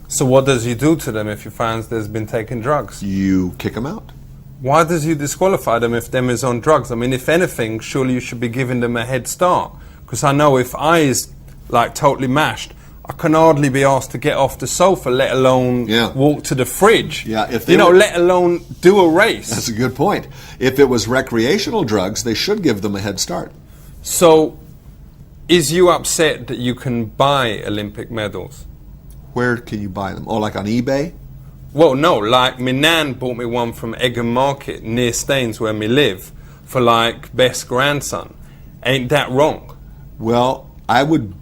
Speaker 5: So what does you do to them if you find there's been taking drugs?
Speaker 3: You kick them out.
Speaker 5: Why does you disqualify them if them is on drugs? I mean, if anything, surely you should be giving them a head start. Because I know if I is like totally mashed, I can hardly be asked to get off the sofa, let alone walk to the fridge.
Speaker 3: Yeah, if
Speaker 5: you know, let alone do a race.
Speaker 3: That's a good point. If it was recreational drugs, they should give them a head start.
Speaker 5: So, is you upset that you can buy Olympic medals?
Speaker 3: Where can you buy them? Oh, like on eBay?
Speaker 5: Well, no, like my nan bought me one from Egham Market near Staines where me live for like best grandson. Ain't that wrong?
Speaker 3: Well, I would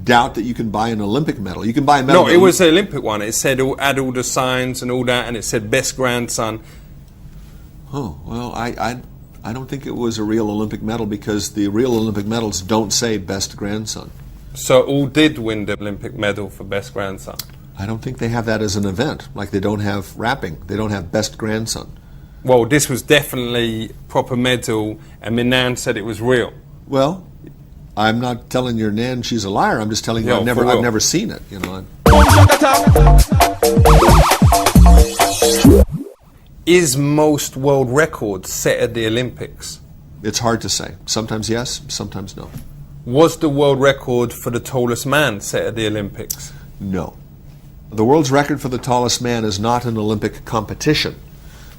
Speaker 3: doubt that you can buy an Olympic medal. You can buy a medal.
Speaker 5: No, it was the Olympic one. It said had all the signs and all that, and it said best grandson.
Speaker 3: Oh, well, I don't think it was a real Olympic medal because the real Olympic medals don't say best grandson.
Speaker 5: So all did win the Olympic medal for best grandson?
Speaker 3: I don't think they have that as an event. Like they don't have rapping. They don't have best grandson.
Speaker 5: Well, this was definitely proper medal, and my nan said it was real.
Speaker 3: Well, I'm not telling your nan she's a liar. I'm just telling you I've never seen it. You know.
Speaker 5: Is most world records set at the Olympics?
Speaker 3: It's hard to say. Sometimes yes, sometimes no.
Speaker 5: Was the world record for the tallest man set at the Olympics?
Speaker 3: No. The world's record for the tallest man is not an Olympic competition.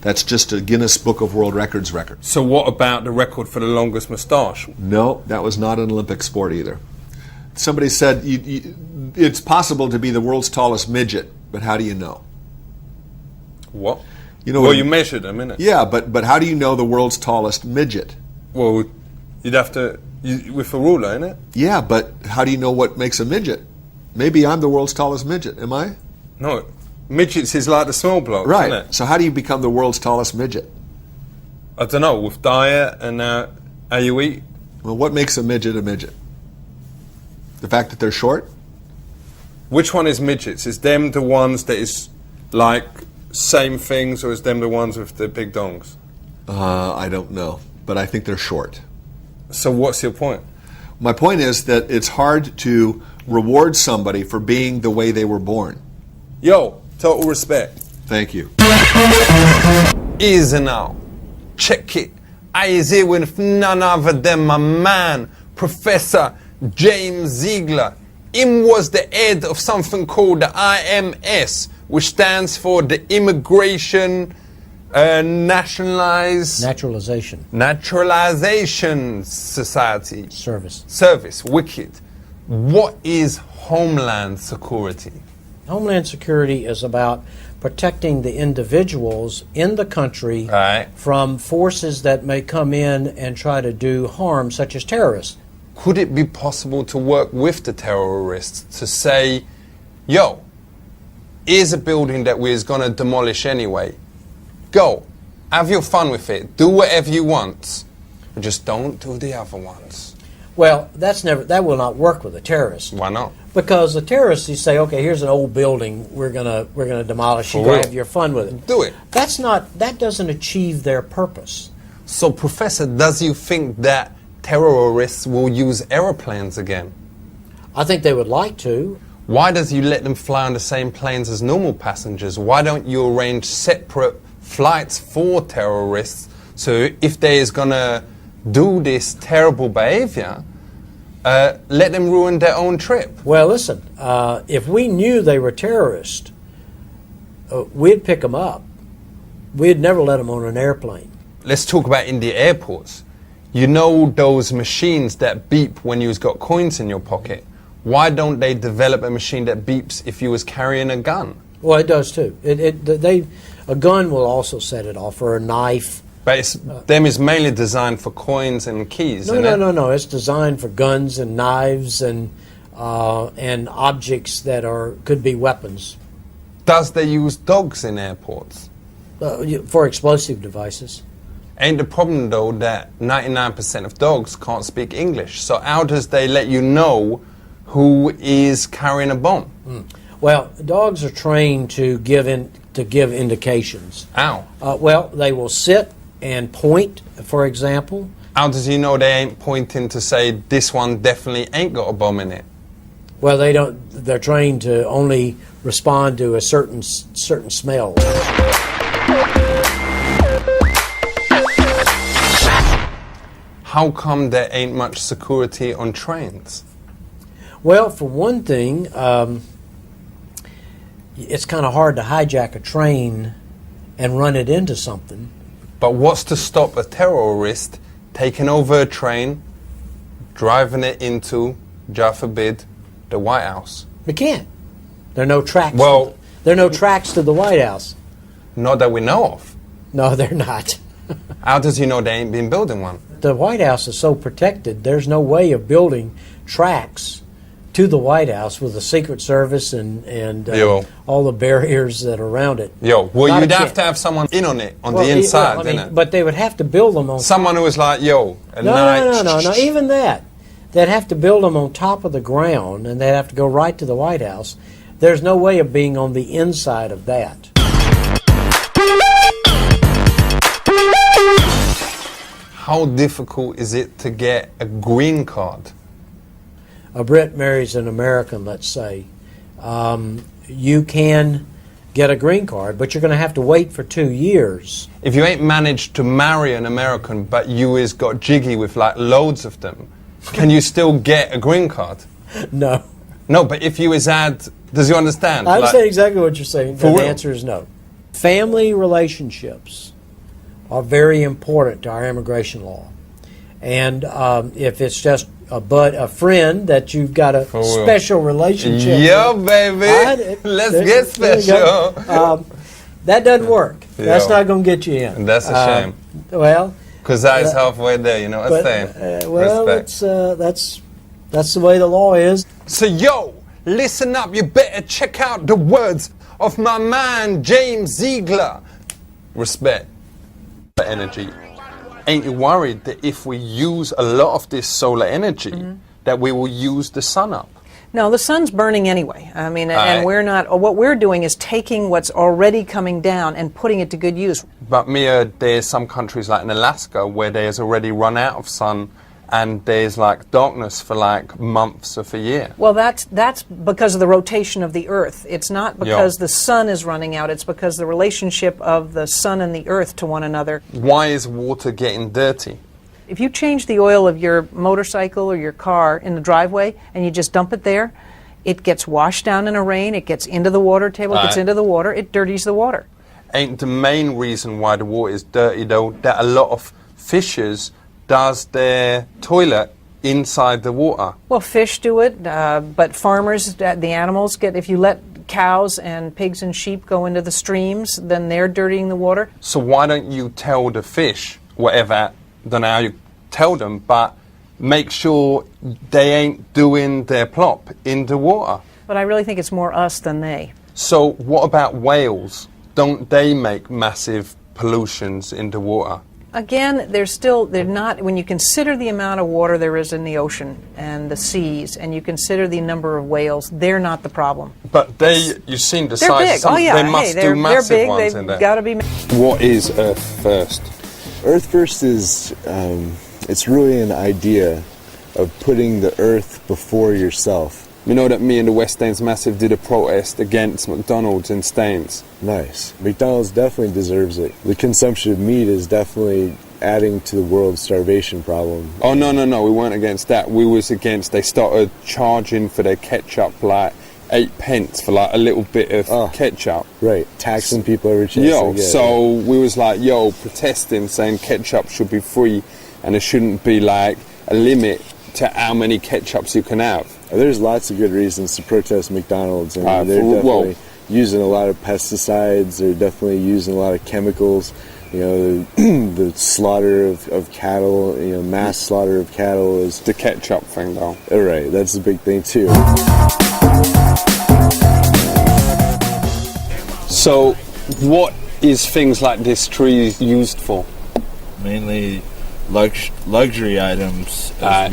Speaker 3: That's just a Guinness Book of World Records record.
Speaker 5: So what about the record for the longest moustache?
Speaker 3: No, that was not an Olympic sport either. Somebody said it's possible to be the world's tallest midget, but how do you know?
Speaker 5: What?
Speaker 3: You know,
Speaker 5: well, you measure them, innit?
Speaker 3: Yeah, but how do you know the world's tallest midget?
Speaker 5: Well, you'd have to, with a ruler, innit?
Speaker 3: Yeah, but how do you know what makes a midget? Maybe I'm the world's tallest midget, am I?
Speaker 5: No, midgets is like the small blokes,
Speaker 3: right.
Speaker 5: Isn't it?
Speaker 3: So how do you become the world's tallest midget?
Speaker 5: I don't know, with diet and how you eat.
Speaker 3: Well, what makes a midget a midget? The fact that they're short?
Speaker 5: Which one is midgets? Is them the ones that is like same things, or is them the ones with the big dongs?
Speaker 3: I don't know, but I think they're short.
Speaker 5: So what's your point?
Speaker 3: My point is that it's hard to reward somebody for being the way they were born.
Speaker 5: Yo, total respect.
Speaker 3: Thank you.
Speaker 5: Easy now. Check it. I is here with none other than my man, Professor James Ziegler. Him was the head of something called the IMS, which stands for the Immigration Naturalization Society. Service. Wicked. What is Homeland Security?
Speaker 13: Homeland Security is about protecting the individuals in the country from forces that may come in and try to do harm, such as terrorists.
Speaker 5: Could it be possible to work with the terrorists to say, yo, here's a building that we're going to demolish anyway. Go, have your fun with it, do whatever you want, but just don't do the other ones.
Speaker 13: Well, that will not work with a terrorist.
Speaker 5: Why not?
Speaker 13: Because the terrorists, you say, okay, here's an old building, we're gonna demolish. You have your fun with it.
Speaker 5: Do it.
Speaker 13: That doesn't achieve their purpose.
Speaker 5: So, Professor, does you think that terrorists will use aeroplanes again?
Speaker 13: I think they would like to.
Speaker 5: Why does you let them fly on the same planes as normal passengers? Why don't you arrange separate flights for terrorists, so if they is gonna do this terrible behavior, let them ruin their own trip?
Speaker 13: Well, listen, if we knew they were terrorists, we'd pick them up. We'd never let them on an airplane.
Speaker 5: Let's talk about in the airports. You know those machines that beep when you've got coins in your pocket? Why don't they develop a machine that beeps if you was carrying a gun?
Speaker 13: Well, it does too. A gun will also set it off, or a knife.
Speaker 5: But them is mainly designed for coins and keys, isn't it?
Speaker 13: No. It's designed for guns and knives and objects that could be weapons.
Speaker 5: Does they use dogs in airports?
Speaker 13: For explosive devices.
Speaker 5: Ain't the problem though that 99% of dogs can't speak English? So how does they let you know who is carrying a bomb?
Speaker 13: Well, dogs are trained to give indications.
Speaker 5: How?
Speaker 13: Well, they will sit and point, for example.
Speaker 5: How does he know they ain't pointing to say this one definitely ain't got a bomb in it?
Speaker 13: Well, they don't. They're trained to only respond to a certain smell.
Speaker 5: How come there ain't much security on trains?
Speaker 13: Well, for one thing, it's kind of hard to hijack a train and run it into something.
Speaker 5: But what's to stop a terrorist taking over a train, driving it into, God forbid, the White House?
Speaker 13: They can't. There are no tracks.
Speaker 5: Well,
Speaker 13: there are no tracks to the White House.
Speaker 5: Not that we know of.
Speaker 13: No, they're not.
Speaker 5: How does he know they ain't been building one?
Speaker 13: The White House is so protected, there's no way of building tracks to the White House with the Secret Service and all the barriers that are around it.
Speaker 5: You'd have to have someone in on it, on the inside, innit?
Speaker 13: But they would have to build them on
Speaker 5: someone who was like,
Speaker 13: No, even that. They'd have to build them on top of the ground, and they'd have to go right to the White House. There's no way of being on the inside of that.
Speaker 5: How difficult is it to get a green card?
Speaker 13: A Brit marries an American, let's say. You can get a green card, but you're going to have to wait for 2 years.
Speaker 5: If you ain't managed to marry an American, but you is got jiggy with like loads of them, can you still get a green card?
Speaker 13: No.
Speaker 5: No, but if you is does you understand?
Speaker 13: I understand exactly what you're saying. The
Speaker 5: real?
Speaker 13: answer is no. Family relationships are very important to our immigration law. And if it's just a friend that you've got a special relationship with,
Speaker 5: baby. Let's get special.
Speaker 13: That doesn't work. That's not going to get you in.
Speaker 5: And that's a shame.
Speaker 13: Well,
Speaker 5: because I is halfway there, you know what I'm saying?
Speaker 13: Well, that's the way the law is.
Speaker 5: So listen up, you better check out the words of my man James Ziegler. Respect for energy. Ain't you worried that if we use a lot of this solar energy, that we will use the sun up?
Speaker 14: No, the sun's burning anyway. I mean, and we're not. What we're doing is taking what's already coming down and putting it to good use.
Speaker 5: But Mia, there's some countries like in Alaska where there's already run out of sun, and there's like darkness for like months of a year.
Speaker 14: Well, that's because of the rotation of the Earth. It's not because the sun is running out. It's because the relationship of the sun and the Earth to one another.
Speaker 5: Why is water getting dirty?
Speaker 14: If you change the oil of your motorcycle or your car in the driveway and you just dump it there, it gets washed down in a rain, it gets into the water table, it gets into the water, it dirties the water.
Speaker 5: Ain't the main reason why the water is dirty though that a lot of fishers does their toilet inside the water?
Speaker 14: Well, fish do it, but farmers, the animals get, if you let cows and pigs and sheep go into the streams, then they're dirtying the water.
Speaker 5: So why don't you tell the fish, whatever, don't know how you tell them, but make sure they ain't doing their plop in the water?
Speaker 14: But I really think it's more us than they.
Speaker 5: So what about whales? Don't they make massive pollutions in the water?
Speaker 14: Again, they're not, when you consider the amount of water there is in the ocean and the seas, and you consider the number of whales, they're not the problem.
Speaker 5: But you've seen the
Speaker 14: they're
Speaker 5: size.
Speaker 14: Big.
Speaker 5: They must do massive
Speaker 14: they're big.
Speaker 5: ones
Speaker 14: They've
Speaker 5: in there.
Speaker 14: got to be.
Speaker 16: What is Earth First? Earth First is, it's really an idea of putting the earth before yourself.
Speaker 5: You know that me and the West Staines Massive did a protest against McDonald's in Staines.
Speaker 16: Nice. McDonald's definitely deserves it. The consumption of meat is definitely adding to the world's starvation problem.
Speaker 5: Oh, no, we weren't against that. We was against, they started charging for their ketchup like 8 pence for like a little bit of ketchup.
Speaker 16: Right, taxing people every chance they get.
Speaker 5: So we was like, protesting, saying ketchup should be free and there shouldn't be like a limit to how many ketchups you can have.
Speaker 16: There's lots of good reasons to protest McDonald's, and they're definitely using a lot of pesticides. They're definitely using a lot of chemicals. You know, the slaughter of cattle. You know, mass slaughter of cattle is
Speaker 5: the ketchup thing, though.
Speaker 16: Right, that's a big thing too.
Speaker 5: So, what is things like this tree used for?
Speaker 17: Mainly luxury items, as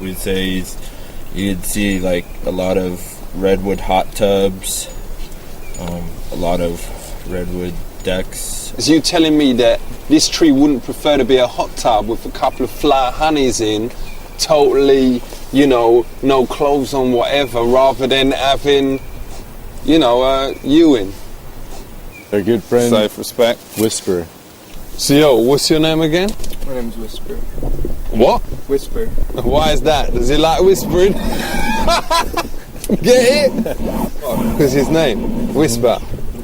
Speaker 17: we'd say. You'd see like a lot of redwood hot tubs, a lot of redwood decks.
Speaker 5: Is you telling me that this tree wouldn't prefer to be a hot tub with a couple of flower honeys in, totally, no clothes on, whatever, rather than having, you in?
Speaker 16: Our good friend,
Speaker 5: safe respect,
Speaker 16: Whisper.
Speaker 5: So, what's your name again?
Speaker 18: My name's Whisper.
Speaker 5: What?
Speaker 18: Whisper.
Speaker 5: Why is that? Does he like whispering? Get it? Because his name, Whisper.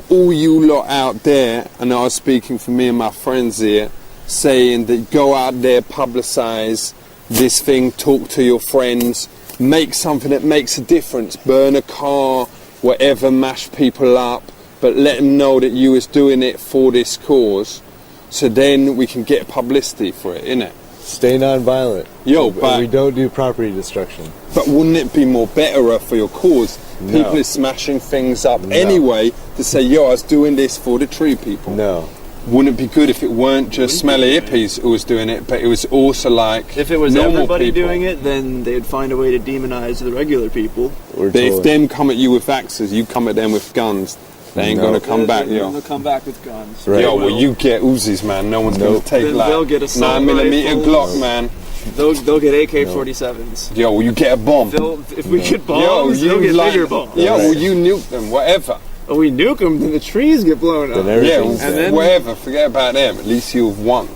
Speaker 5: All you lot out there, and I was speaking for me and my friends here, saying that go out there, publicise this thing, talk to your friends, make something that makes a difference, burn a car, whatever, mash people up, but let them know that you was doing it for this cause, so then we can get publicity for it, innit?
Speaker 16: Stay non-violent.
Speaker 5: But
Speaker 16: we don't do property destruction.
Speaker 5: But wouldn't it be more better for your cause?
Speaker 16: No.
Speaker 5: People are smashing things up anyway to say, I was doing this for the tree people.
Speaker 16: No.
Speaker 5: Wouldn't it be good if it weren't just smelly hippies who was doing it, but it was also like
Speaker 18: if it was everybody
Speaker 5: people
Speaker 18: doing it, then they'd find a way to demonize the regular people.
Speaker 5: But if them come at you with axes, you come at them with guns. They ain't gonna come back,
Speaker 18: They'll come back with guns.
Speaker 5: Right. Well, you get Uzis, man. No one's gonna take
Speaker 18: then
Speaker 5: like
Speaker 18: they'll get
Speaker 5: 9mm Glock, man.
Speaker 18: They'll get AK-47s.
Speaker 5: Well, you get a bomb.
Speaker 18: If we get bombs, they'll get bigger bombs.
Speaker 5: Well, you nuke them, whatever.
Speaker 18: Oh, we nuke them, then the trees get blown up.
Speaker 5: Then whatever. Forget about them. At least you've won.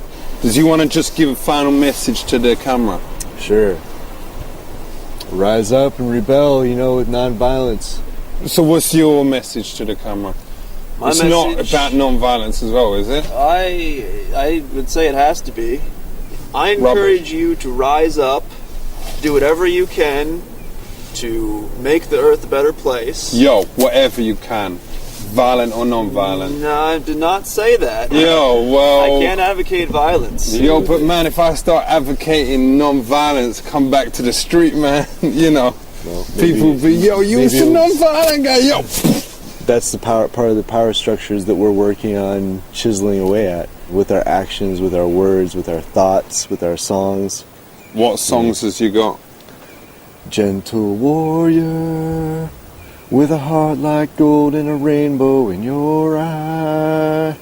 Speaker 5: Does you want to just give a final message to the camera?
Speaker 16: Sure. Rise up and rebel, with non-violence.
Speaker 5: So what's your message to the camera? It's not about non-violence as well, is it?
Speaker 18: I would say it has to be. I encourage you to rise up, do whatever you can to make the earth a better place.
Speaker 5: Whatever you can. Violent or non-violent.
Speaker 18: No, I did not say that.
Speaker 5: I
Speaker 18: can't advocate violence.
Speaker 5: But man, if I start advocating non-violence, come back to the street, man, Well, people will be, you some non-violent guy,
Speaker 16: That's the part of the power structures that we're working on chiseling away at with our actions, with our words, with our thoughts, with our songs.
Speaker 5: What songs has you got?
Speaker 16: Gentle warrior, with a heart like gold and a rainbow in your eye,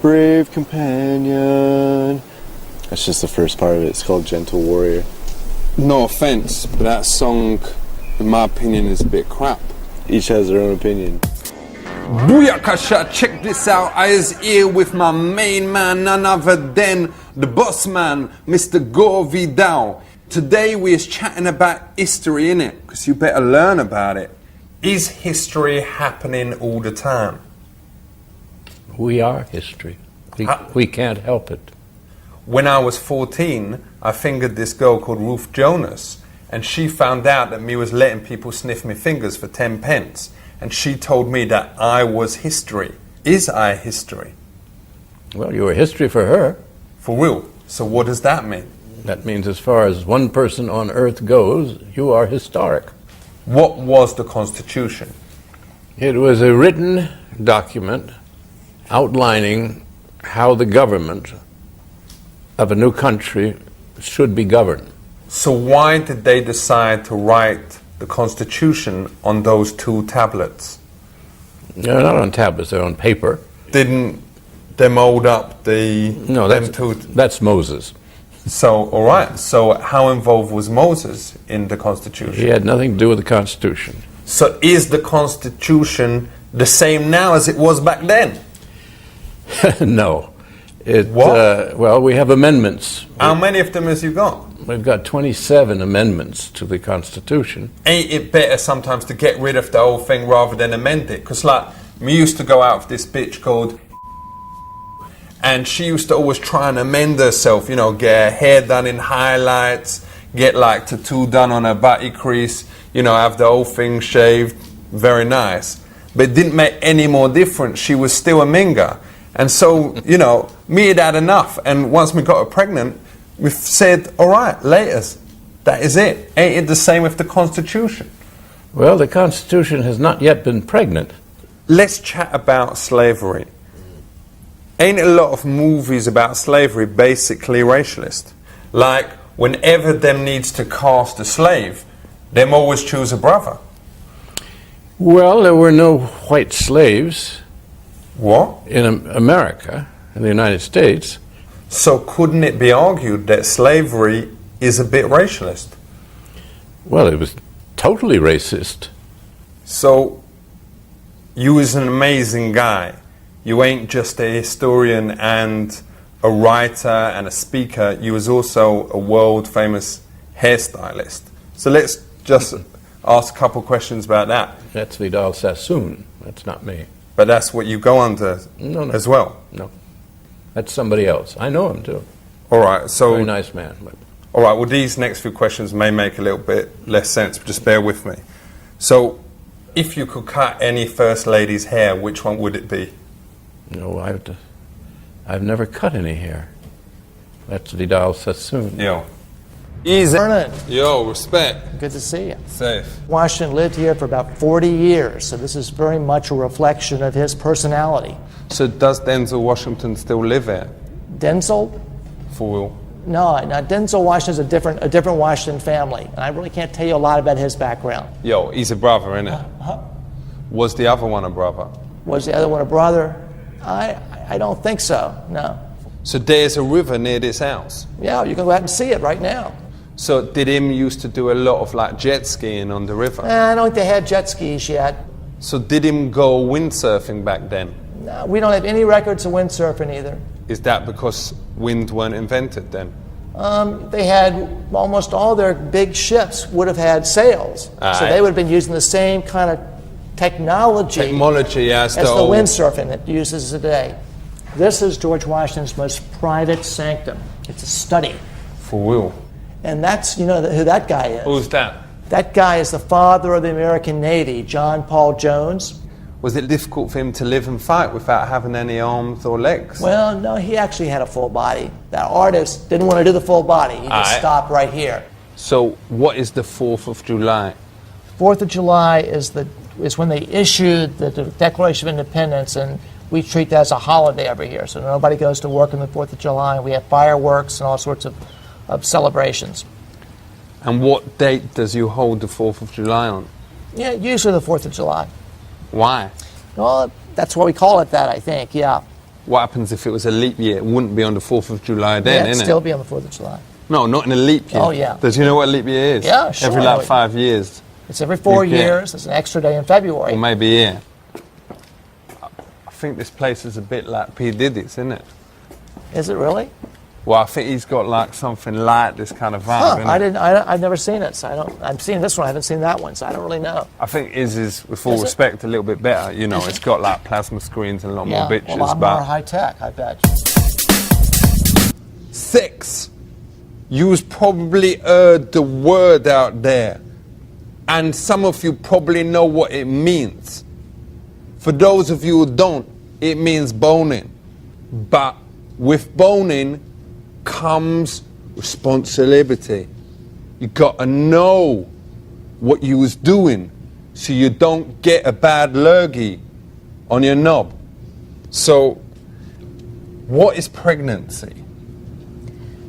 Speaker 16: brave companion. That's just the first part of it. It's called Gentle Warrior.
Speaker 5: No offense, but that song, in my opinion, is a bit crap.
Speaker 16: Each has their own opinion.
Speaker 5: Booyakasha, check this out. I is here with my main man, none other than the boss man, Mr. Gore Vidal. Today we is chatting about history, innit? Because you better learn about it. Is history happening all the time?
Speaker 22: We are history. We can't help it.
Speaker 5: When I was 14, I fingered this girl called Ruth Jonas, and she found out that me was letting people sniff me fingers for 10 pence, and she told me that I was history. Is I history?
Speaker 22: Well, you were history for her.
Speaker 5: For real? So what does that mean?
Speaker 22: That means as far as one person on earth goes, you are historic.
Speaker 5: What was the Constitution?
Speaker 22: It was a written document outlining how the government of a new country should be governed.
Speaker 5: So why did they decide to write the Constitution on those 2 tablets?
Speaker 22: They're not on tablets, they're on paper.
Speaker 5: Didn't they mold up the...
Speaker 22: No, that's Moses.
Speaker 5: So, all right. So, how involved was Moses in the Constitution?
Speaker 12: He had nothing to do with the Constitution.
Speaker 5: So, is the Constitution the same now as it was back then?
Speaker 12: No.
Speaker 5: What?
Speaker 12: Well, we have amendments.
Speaker 5: How many of them has you got?
Speaker 12: We've got 27 amendments to the Constitution.
Speaker 5: Ain't it better sometimes to get rid of the whole thing rather than amend it? Because, like, we used to go out with this bitch called, and she used to always try and amend herself, you know, get her hair done in highlights, get like tattoo done on her body crease, you know, have the whole thing shaved, very nice. But it didn't make any more difference. She was still a minga. And so, you know, me had enough. And once we got her pregnant, we said, all right, laters, that is it. Ain't it the same with the Constitution?
Speaker 12: Well, the Constitution has not yet been pregnant.
Speaker 5: Let's chat about slavery. Ain't a lot of movies about slavery basically racialist? Like, whenever them needs to cast a slave, them always choose a brother.
Speaker 12: Well, there were no white slaves.
Speaker 5: What?
Speaker 12: In America, in the United States.
Speaker 5: So couldn't it be argued that slavery is a bit racialist?
Speaker 12: Well, it was totally racist.
Speaker 5: So, you was an amazing guy. You ain't just a historian and a writer and a speaker. You was also a world famous hairstylist. So let's just ask a couple questions about that.
Speaker 12: That's Vidal Sassoon. That's not me.
Speaker 5: But that's what you go under as well?
Speaker 12: No. That's somebody else. I know him too.
Speaker 5: All right. So
Speaker 12: very nice man. But.
Speaker 5: All right. Well, these next few questions may make a little bit less sense, but just bear with me. So, if you could cut any first lady's hair, which one would it be?
Speaker 12: No, I've never cut any hair. That's Vidal Sassoon.
Speaker 5: Yo. Easy.
Speaker 1: Vernon.
Speaker 5: Yo, respect.
Speaker 1: Good to see you.
Speaker 5: Safe.
Speaker 1: Washington lived here for about 40 years, so this is very much a reflection of his personality.
Speaker 5: So does Denzel Washington still live here?
Speaker 1: Denzel?
Speaker 5: For real?
Speaker 1: No, Denzel Washington's a different Washington family, and I really can't tell you a lot about his background.
Speaker 5: Yo, he's a brother, innit? Was the other one a brother?
Speaker 1: Was the other one a brother? I don't think so, no.
Speaker 5: So there's a river near this house?
Speaker 1: Yeah, you can go out and see it right now.
Speaker 5: So did him used to do a lot of like jet skiing on the river?
Speaker 1: I don't think they had jet skis yet.
Speaker 5: So did him go windsurfing back then?
Speaker 1: No, we don't have any records of windsurfing either.
Speaker 5: Is that because wind weren't invented then?
Speaker 1: They had almost all their big ships would have had sails. So they would have been using the same kind of technology as the windsurfing that uses today. This is George Washington's most private sanctum. It's a study.
Speaker 5: For real?
Speaker 1: And that's, you know, who that guy is.
Speaker 5: Who's that?
Speaker 1: That guy is the father of the American Navy, John Paul Jones.
Speaker 5: Was it difficult for him to live and fight without having any arms or legs?
Speaker 1: Well, no, he actually had a full body. That artist didn't want to do the full body. He just stopped right here.
Speaker 5: So what is the 4th of July?
Speaker 1: 4th of July is when they issued the Declaration of Independence, and we treat that as a holiday every year. So nobody goes to work on the 4th of July. We have fireworks and all sorts of celebrations.
Speaker 5: And what date does you hold the 4th of July on?
Speaker 1: Yeah, usually the 4th of July.
Speaker 5: Why?
Speaker 1: Well, that's why we call it that, I think, yeah.
Speaker 5: What happens if it was a leap year? It wouldn't be on the 4th of July then,
Speaker 1: it'd
Speaker 5: innit?
Speaker 1: still be on the 4th of July.
Speaker 5: No, not in a leap year.
Speaker 1: Oh, yeah.
Speaker 5: Does you know what a leap year is?
Speaker 1: Yeah, sure.
Speaker 5: Every like 5 years.
Speaker 1: It's every 4 years. There's an extra day in February.
Speaker 5: Or maybe a year. I think this place is a bit like P. Diddy's, isn't it?
Speaker 1: Is it really?
Speaker 5: Well, I think he's got like something like this kind of vibe.
Speaker 1: I've never seen it, so I'm seeing this one. I haven't seen that one, so I don't really know.
Speaker 5: I think his is, with all respect, a little bit better. You know, it's got like plasma screens and a lot more bitches.
Speaker 1: A lot more high tech, I bet.
Speaker 5: 6. You's probably heard the word out there, and some of you probably know what it means. For those of you who don't, it means boning. But with boning comes responsibility. You gotta know what you was doing so you don't get a bad lurgy on your knob. So, what is pregnancy?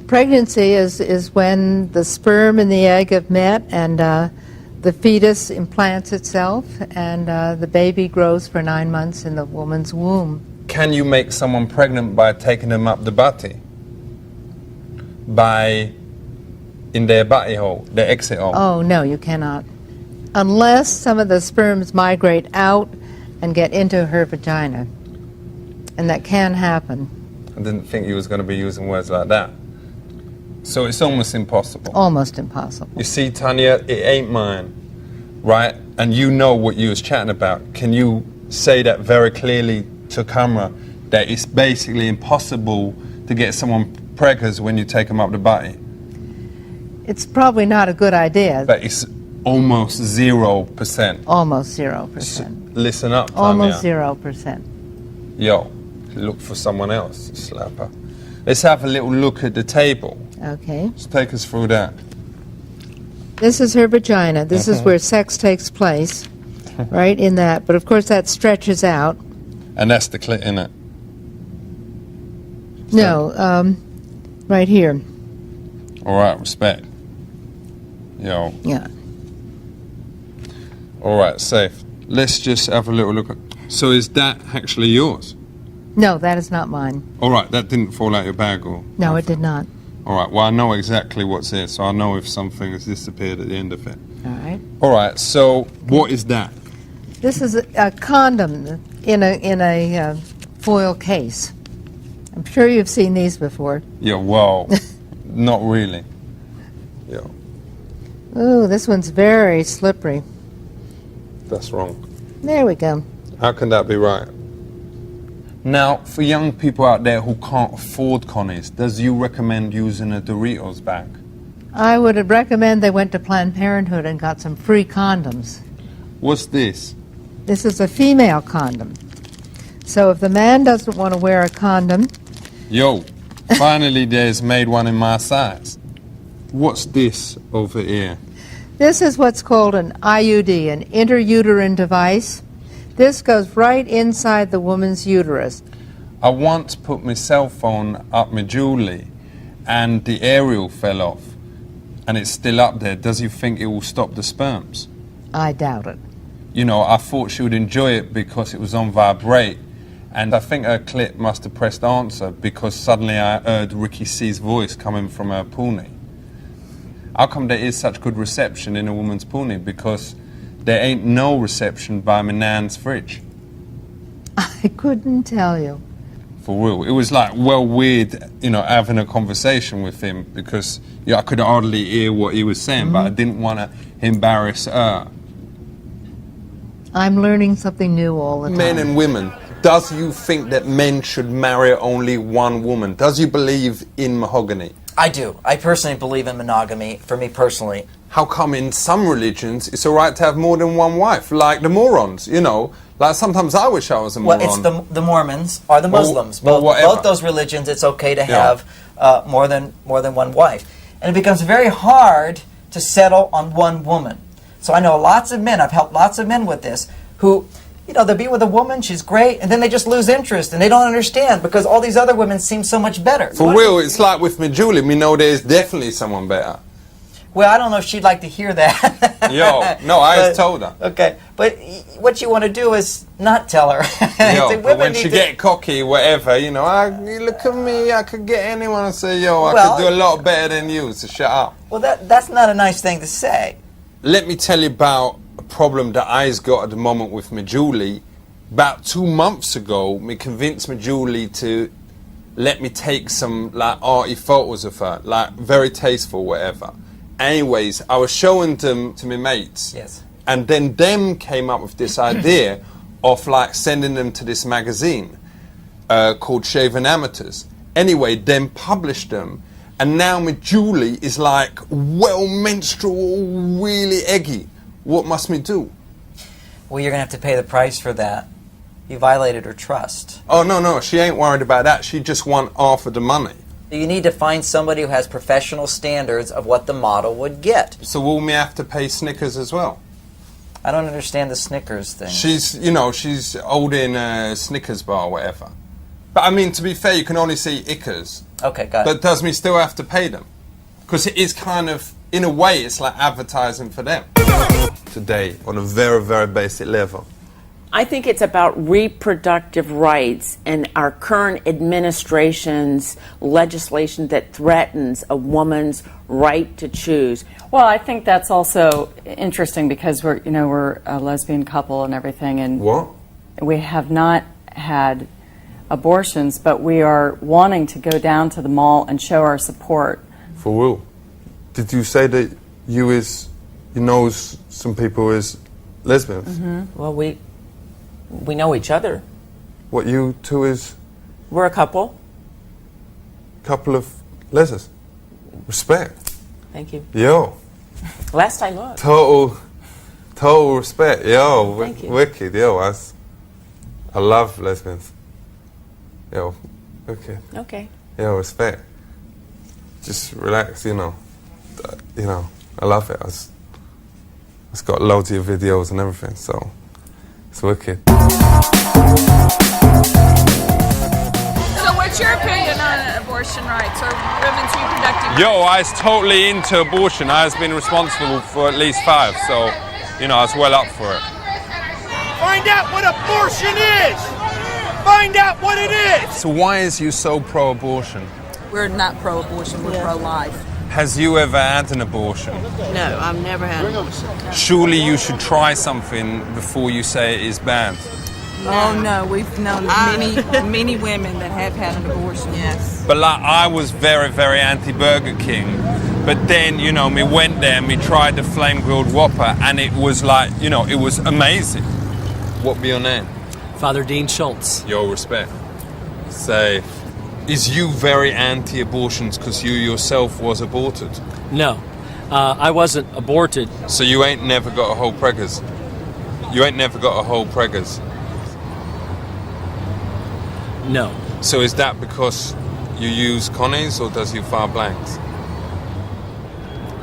Speaker 19: Pregnancy is when the sperm and the egg have met, and the fetus implants itself, and the baby grows for 9 months in the woman's womb.
Speaker 5: Can you make someone pregnant by taking them up the butty? in their butty hole, their exit hole?
Speaker 19: Oh, no, you cannot. Unless some of the sperms migrate out and get into her vagina. And that can happen.
Speaker 5: I didn't think you was going to be using words like that. So it's almost impossible.
Speaker 19: Almost impossible.
Speaker 5: You see, Tanya, it ain't mine, right? And you know what you was chatting about. Can you say that very clearly to camera, that it's basically impossible to get someone preggers when you take them up the butty?
Speaker 19: It's probably not a good idea.
Speaker 5: But it's almost 0%.
Speaker 19: Almost 0%.
Speaker 5: Listen up, Tanya.
Speaker 19: Almost 0%.
Speaker 5: Yo, look for someone else, slapper. Let's have a little look at the table.
Speaker 19: Okay.
Speaker 5: Just take us through that.
Speaker 19: This is her vagina. This is where sex takes place, right, in that. But of course that stretches out.
Speaker 5: And that's the clit, innit?
Speaker 19: No, right here.
Speaker 5: All right, respect. Yo.
Speaker 19: Yeah.
Speaker 5: All right, safe. Let's just have a little look at... So is that actually yours?
Speaker 19: No, that is not mine.
Speaker 5: All right, that didn't fall out your bag, or...
Speaker 19: No, it did not.
Speaker 5: All right, well, I know exactly what's here, so I know if something has disappeared at the end of it.
Speaker 19: All right.
Speaker 5: All right, so what is that?
Speaker 19: This is a condom in a foil case. I'm sure you've seen these before.
Speaker 5: Yeah, well, not really. Yeah.
Speaker 19: Ooh, this one's very slippery.
Speaker 5: That's wrong.
Speaker 19: There we go.
Speaker 5: How can that be right? Now, for young people out there who can't afford connies, does you recommend using a Doritos bag?
Speaker 19: I would recommend they went to Planned Parenthood and got some free condoms.
Speaker 5: What's this?
Speaker 19: This is a female condom. So if the man doesn't want to wear a condom...
Speaker 5: Yo, finally there's made one in my size. What's this over here?
Speaker 19: This is what's called an IUD, an intrauterine device. This goes right inside the woman's uterus.
Speaker 5: I once put my cell phone up my Julie and the aerial fell off and it's still up there. Does you think it will stop the sperms?
Speaker 19: I doubt it.
Speaker 5: You know, I thought she would enjoy it because it was on vibrate, and I think her clit must have pressed answer because suddenly I heard Ricky C's voice coming from her poonie. How come there is such good reception in a woman's poonie? Because there ain't no reception by my nan's fridge.
Speaker 19: I couldn't tell you.
Speaker 5: For real. It was like, well, weird, you know, having a conversation with him because I could hardly hear what he was saying, but I didn't want to embarrass her.
Speaker 19: I'm learning something new all the time.
Speaker 5: Men and women, does you think that men should marry only one woman? Does you believe in mahogany?
Speaker 2: I do. I personally believe in monogamy, for me personally.
Speaker 5: How come in some religions it's all right to have more than one wife? Like the Morons, you know? Like sometimes I wish I was a moron.
Speaker 2: Well, it's the Mormons or the Muslims. Both those religions, it's okay to have more than one wife. And it becomes very hard to settle on one woman. So I know lots of men, I've helped lots of men with this, who, you know, they'll be with a woman, she's great, and then they just lose interest, and they don't understand because all these other women seem so much better.
Speaker 5: For real, it's like with me, Julie, we know there's definitely someone better.
Speaker 2: Well, I don't know if she'd like to hear that.
Speaker 5: Yo, no, I just told her.
Speaker 2: Okay, but what you want to do is not tell her.
Speaker 5: Yo, but when she get cocky, whatever, you know, look at me, I could get anyone to say, yo, I could do a lot better than you, so shut up.
Speaker 2: Well, that's not a nice thing to say.
Speaker 5: Let me tell you about a problem that I's got at the moment with my Julie. About 2 months ago, me convinced my Julie to let me take some like arty photos of her, like very tasteful, whatever. Anyways, I was showing them to my mates.
Speaker 2: Yes.
Speaker 5: And then them came up with this idea of like sending them to this magazine called Shaven Amateurs. Anyway, them published them. And now my Julie is like well menstrual, really eggy. What must me do?
Speaker 2: Well, you're going to have to pay the price for that. You violated her trust.
Speaker 5: Oh, no, she ain't worried about that. She just want half of the money.
Speaker 2: You need to find somebody who has professional standards of what the model would get.
Speaker 5: So will me have to pay Snickers as well?
Speaker 2: I don't understand the Snickers thing.
Speaker 5: She's holding a Snickers bar or whatever. But I mean, to be fair, you can only see Ickers.
Speaker 2: Okay, got it.
Speaker 5: But does me still have to pay them? Because it is kind of, in a way, it's like advertising for them. Today, on a very, very basic level,
Speaker 6: I think it's about reproductive rights and our current administration's legislation that threatens a woman's right to choose.
Speaker 11: Well, I think that's also interesting because we're a lesbian couple and everything, and
Speaker 5: what?
Speaker 11: We have not had abortions, but we are wanting to go down to the mall and show our support.
Speaker 5: For real? Did you say that you know some people as lesbians?
Speaker 6: Mm-hmm. Well, we know each other.
Speaker 5: What, you two is?
Speaker 6: We're a couple.
Speaker 5: Couple of lesbians. Respect.
Speaker 6: Thank you.
Speaker 5: Yo.
Speaker 6: Last I looked.
Speaker 5: Total respect. Yo,
Speaker 6: Thank you.
Speaker 5: Wicked. Yo, I love lesbians. Yo, wicked.
Speaker 6: Okay.
Speaker 5: Yo, respect. Just relax, you know. I love it. It's got loads of videos and everything, so it's wicked.
Speaker 20: So what's your opinion on abortion rights or women's reproductive rights?
Speaker 5: Yo, I was totally into abortion. I was been responsible for at least 5, so, I was well up for it.
Speaker 21: Find out what abortion is! Find out what it is!
Speaker 5: So why is you so pro-abortion?
Speaker 20: We're not pro-abortion, we're pro-life.
Speaker 5: Has you ever had an abortion?
Speaker 20: No, I've never had an abortion.
Speaker 5: Surely you should try something before you say it is bad.
Speaker 20: Oh no, we've known many women that have had an abortion. Yes.
Speaker 5: But like, I was very, very anti-Burger King. But then, me went there and we tried the flame grilled Whopper, and it was like, it was amazing. What be your name?
Speaker 25: Father Dean Schultz.
Speaker 5: Yo, respect. Say, is you very anti-abortions because you yourself was aborted?
Speaker 25: No, I wasn't aborted.
Speaker 5: So you ain't never got a whole preggers? You ain't never got a whole preggers?
Speaker 25: No.
Speaker 5: So is that because you use connies or does you fire blanks?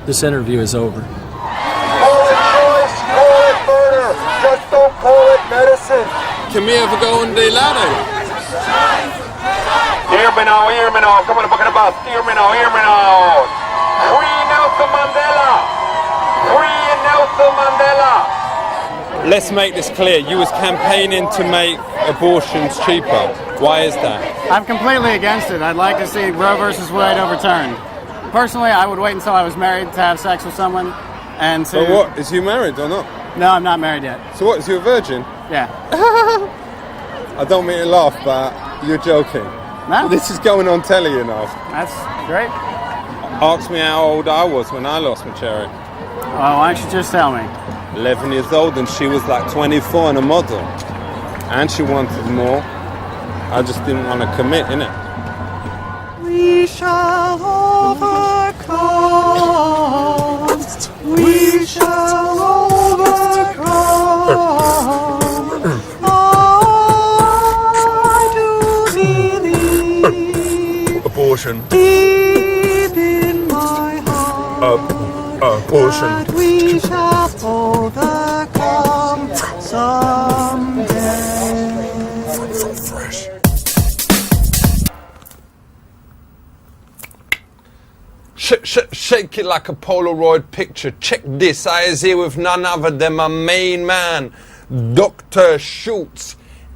Speaker 25: This interview is over.
Speaker 21: Call it choice, call it murder, just don't call it medicine.
Speaker 5: Can we ever go on the ladder?
Speaker 21: Hear me now, come on, book in the bus, hear me now. Free Nelson Mandela! Free Nelson Mandela!
Speaker 5: Let's make this clear. You was campaigning to make abortions cheaper. Why is that?
Speaker 26: I'm completely against it. I'd like to see Roe versus Wade overturned. Personally, I would wait until I was married to have sex with someone and to...
Speaker 5: But what? Is you married or not?
Speaker 26: No, I'm not married yet.
Speaker 5: So what, is you a virgin?
Speaker 26: Yeah.
Speaker 5: I don't mean to laugh, but you're joking.
Speaker 26: No.
Speaker 5: This is going on telly,
Speaker 26: That's great.
Speaker 5: Ask me how old I was when I lost my cherry.
Speaker 26: Oh, why don't you just tell me?
Speaker 5: 11 years old, and she was like 24 and a model. And she wanted more. I just didn't want to commit, innit?
Speaker 21: We shall overcome. We shall overcome. I do believe.
Speaker 5: Abortion.
Speaker 21: Deep in my heart.
Speaker 5: Abortion.
Speaker 21: That we shall overcome someday.
Speaker 5: Fresh. Shake it like a Polaroid picture. Check this. I is here with none other than my main man, Dr. Schultz.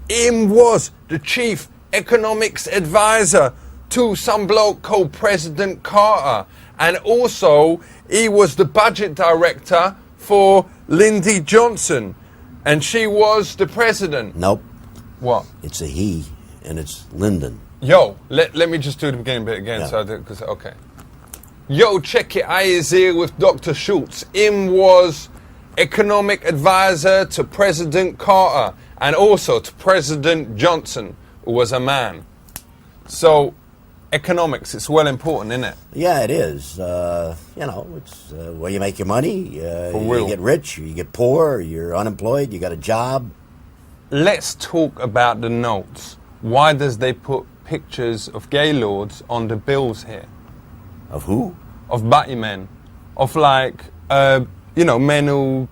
Speaker 5: Him was the chief economics advisor to some bloke called President Carter. And also, he was the budget director for Lyndon Johnson. And she was the president.
Speaker 27: Nope.
Speaker 5: What?
Speaker 27: It's a he, and it's Lyndon.
Speaker 5: Yo, let me just do the beginning bit again. Yeah. Okay. Yo, check it. I is here with Dr. Schultz. Him was economic advisor to President Carter and also to President Johnson, who was a man. So, economics, it's well important, isn't it?
Speaker 27: Yeah, it is. It's where you make your money. You get rich, you get poor, you're unemployed, you got a job.
Speaker 5: Let's talk about the notes. Why does they put pictures of gay lords on the bills here?
Speaker 27: Of who?
Speaker 5: Of batty men. Of men who...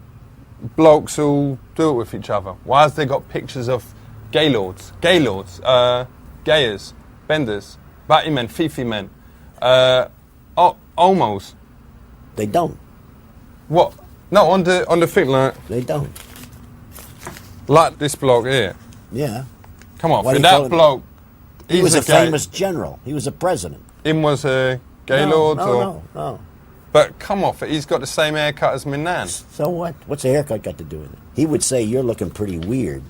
Speaker 5: blokes who do it with each other. Why has they got pictures of gay lords? Gayers, benders, batty men, fifi men, homos.
Speaker 27: They don't.
Speaker 5: What? No, on the thing, like...
Speaker 27: They don't.
Speaker 5: Like this bloke here.
Speaker 27: Yeah.
Speaker 5: Come on,
Speaker 27: Why
Speaker 5: for
Speaker 27: do you call
Speaker 5: that
Speaker 27: him-
Speaker 5: bloke.
Speaker 27: He was a
Speaker 5: gay.
Speaker 27: famous general. He was a president.
Speaker 5: Him was a gay lord?
Speaker 27: No.
Speaker 5: But come off it, he's got the same haircut as my nan.
Speaker 27: So what? What's a haircut got to do with it? He would say you're looking pretty weird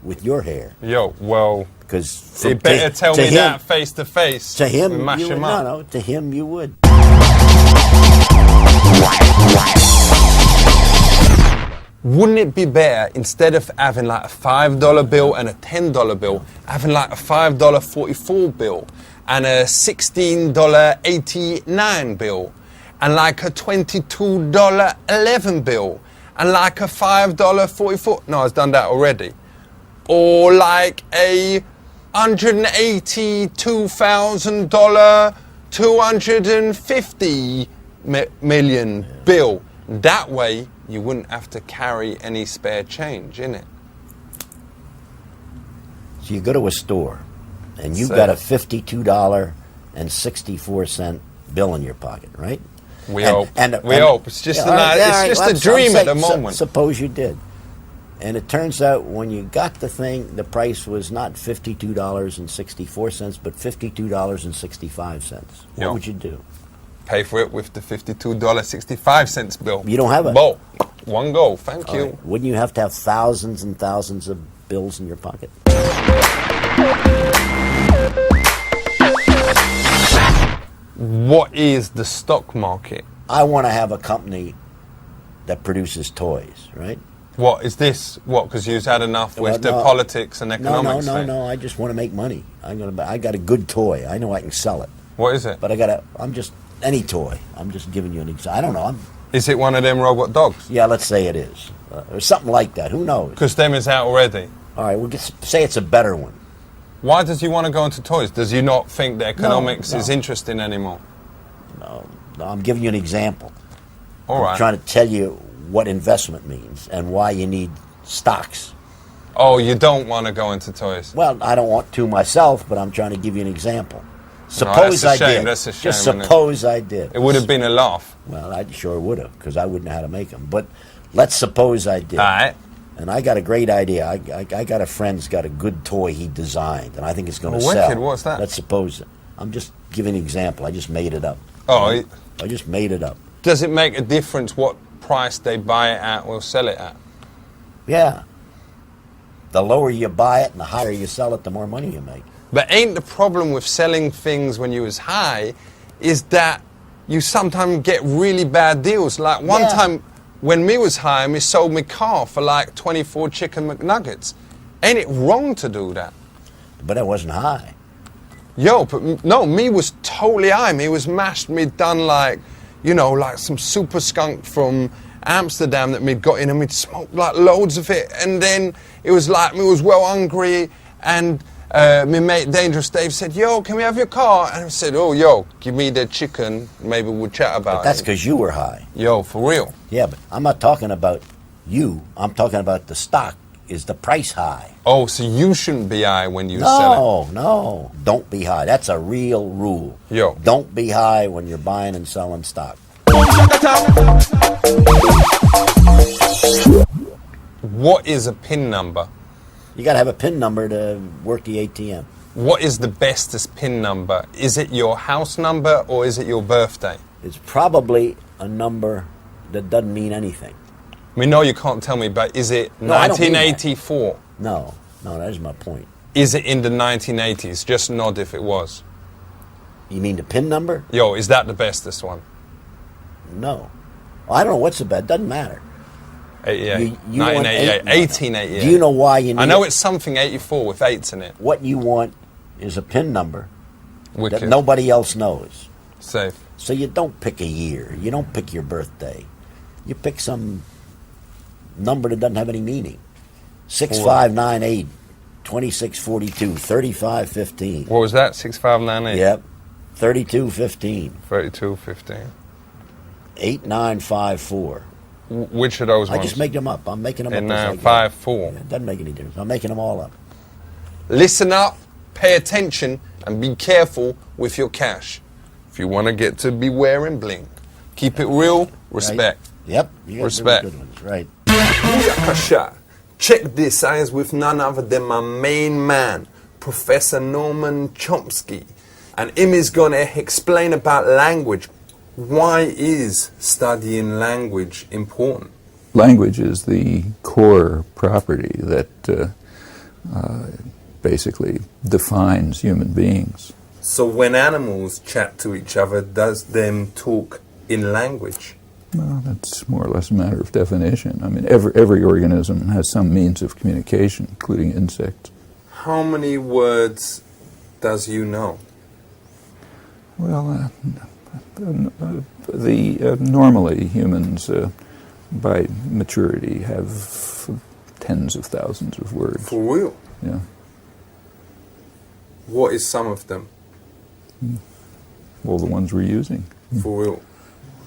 Speaker 27: with your hair.
Speaker 5: Yo, well,
Speaker 27: because
Speaker 5: he better tell me that face to face.
Speaker 27: To him,
Speaker 5: we mash
Speaker 27: you
Speaker 5: him
Speaker 27: would,
Speaker 5: up.
Speaker 27: no, to him you would.
Speaker 5: Wouldn't it be better, instead of having like a $5 bill and a $10 bill, having like a $5.44 bill and a $16.89 bill and like a $22.11 bill and like a $5.44? No, I've done that already. Or like a $182,000 $250 million bill. That way, you wouldn't have to carry any spare change, innit?
Speaker 27: So you go to a store, and you've got a $52.64 bill in your pocket, right?
Speaker 5: We hope. It's just a dream at the moment.
Speaker 27: Suppose you did. And it turns out when you got the thing, the price was not $52.64, but $52.65. What would you do?
Speaker 5: Pay for it with the $52.65 bill.
Speaker 27: You don't have it.
Speaker 5: Boom. One go. Thank you.
Speaker 27: Right. Wouldn't you have to have thousands and thousands of bills in your pocket?
Speaker 5: What is the stock market?
Speaker 27: I want to have a company that produces toys, right?
Speaker 5: What is this? What? Because you've had enough with the politics and economics thing?
Speaker 27: No. I just want to make money. I got a good toy. I know I can sell it.
Speaker 5: What is it?
Speaker 27: But I'm just any toy. I'm just giving you an example. I don't know.
Speaker 5: Is it one of them robot dogs?
Speaker 27: Yeah, let's say it is. Or something like that. Who knows?
Speaker 5: Because them is out already.
Speaker 27: All right, we'll say it's a better one.
Speaker 5: Why does he want to go into toys? Does he not think that economics is interesting anymore?
Speaker 27: No, I'm giving you an example.
Speaker 5: I'm
Speaker 27: trying to tell you what investment means and why you need stocks.
Speaker 5: Oh, you don't want to go into toys?
Speaker 27: Well, I don't want to myself, but I'm trying to give you an example. Suppose I did.
Speaker 5: That's a shame.
Speaker 27: Just suppose I did.
Speaker 5: It would have been a laugh.
Speaker 27: Well, I sure would have, because I wouldn't know how to make them. But let's suppose I did.
Speaker 5: All right.
Speaker 27: And I got a great idea. I got a friend who's got a good toy he designed, and I think it's going to sell.
Speaker 5: Wicked. What's that?
Speaker 27: Let's suppose it. I'm just giving an example. I just made it up.
Speaker 5: Oh.
Speaker 27: I just made it up.
Speaker 5: Does it make a difference what price they buy it at or sell it at?
Speaker 27: Yeah. The lower you buy it and the higher you sell it, the more money you make.
Speaker 5: But ain't the problem with selling things when you was high is that you sometimes get really bad deals. Like one time when me was high, me sold me car for like 24 chicken McNuggets. Ain't it wrong to do that?
Speaker 27: But I wasn't high.
Speaker 5: Yo, but no, me was totally high. Me was mashed. Me done like, you know, like some super skunk from Amsterdam that me got in and me smoked like loads of it. And then it was like me was well hungry and my mate Dangerous Dave said, yo, can we have your car? And I said, oh, yo, give me the chicken. Maybe we'll chat about it.
Speaker 27: But that's because you were high.
Speaker 5: Yo, for real.
Speaker 27: Yeah, but I'm not talking about you. I'm talking about the stock. Is the price high?
Speaker 5: Oh, so you shouldn't be high when you sell it?
Speaker 27: No. Don't be high. That's a real rule.
Speaker 5: Yo.
Speaker 27: Don't be high when you're buying and selling stock.
Speaker 5: What is a PIN number?
Speaker 27: You got to have a PIN number to work the ATM.
Speaker 5: What is the bestest PIN number? Is it your house number or is it your birthday?
Speaker 27: It's probably a number that doesn't mean anything.
Speaker 5: I mean, no, you can't tell me, but is it 1984?
Speaker 27: No, that is my point.
Speaker 5: Is it in the 1980s? Just nod if it was.
Speaker 27: You mean the PIN number?
Speaker 5: Yo, is that the bestest one?
Speaker 27: No. Well, I don't know what's the best. Doesn't matter.
Speaker 5: 88. 1988. 1888.
Speaker 27: Do you know why you need
Speaker 5: I know it's something 84 with 8s in it.
Speaker 27: What you want is a PIN number
Speaker 5: Wicked.
Speaker 27: that nobody else knows.
Speaker 5: Safe.
Speaker 27: So you don't pick a year. You don't pick your birthday. You pick some number that doesn't have any meaning. 6598, 2642, 3515.
Speaker 5: What was that? 6598?
Speaker 27: Yep. 3215.
Speaker 5: 3215.
Speaker 27: 8954.
Speaker 5: Which of those ones?
Speaker 27: I just make them up. I'm making them up.
Speaker 5: 8954.
Speaker 27: Yeah, it doesn't make any difference. I'm making them all up.
Speaker 5: Listen up, pay attention, and be careful with your cash. If you want to get to be wearing bling, keep it real, respect.
Speaker 27: Right. Yep. You got
Speaker 5: respect.
Speaker 27: Good ones. Right.
Speaker 5: Check this, I is with none other than my main man, Professor Norman Chomsky. And him is going to explain about language. Why is studying language important?
Speaker 4: Language is the core property that basically defines human beings.
Speaker 5: So when animals chat to each other, does them talk in language?
Speaker 4: Well, that's more or less a matter of definition. I mean, every organism has some means of communication, including insects.
Speaker 5: How many words does you know?
Speaker 4: Well, normally humans, by maturity, have tens of thousands of words.
Speaker 5: For real?
Speaker 4: Yeah.
Speaker 5: What is some of them?
Speaker 4: All the ones we're using.
Speaker 5: For real.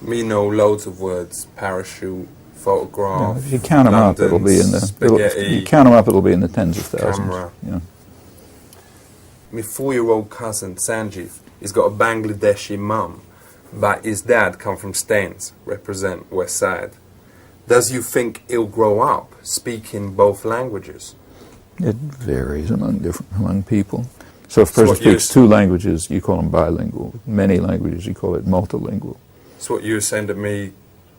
Speaker 5: Me know loads of words. Parachute, photograph.
Speaker 4: Yeah, if you count them up, it'll be in the
Speaker 5: spaghetti,
Speaker 4: you count them up, it'll be in the tens of thousands.
Speaker 5: Camera.
Speaker 4: Yeah.
Speaker 5: My 4-year-old cousin Sanjeev, he's got a Bangladeshi mum, but his dad come from Staines, represent West Side. Does you think he'll grow up speaking both languages?
Speaker 4: It varies among people. So if a person speaks 2 languages, you call him bilingual. Many languages, you call it multilingual.
Speaker 5: So what you were saying to me,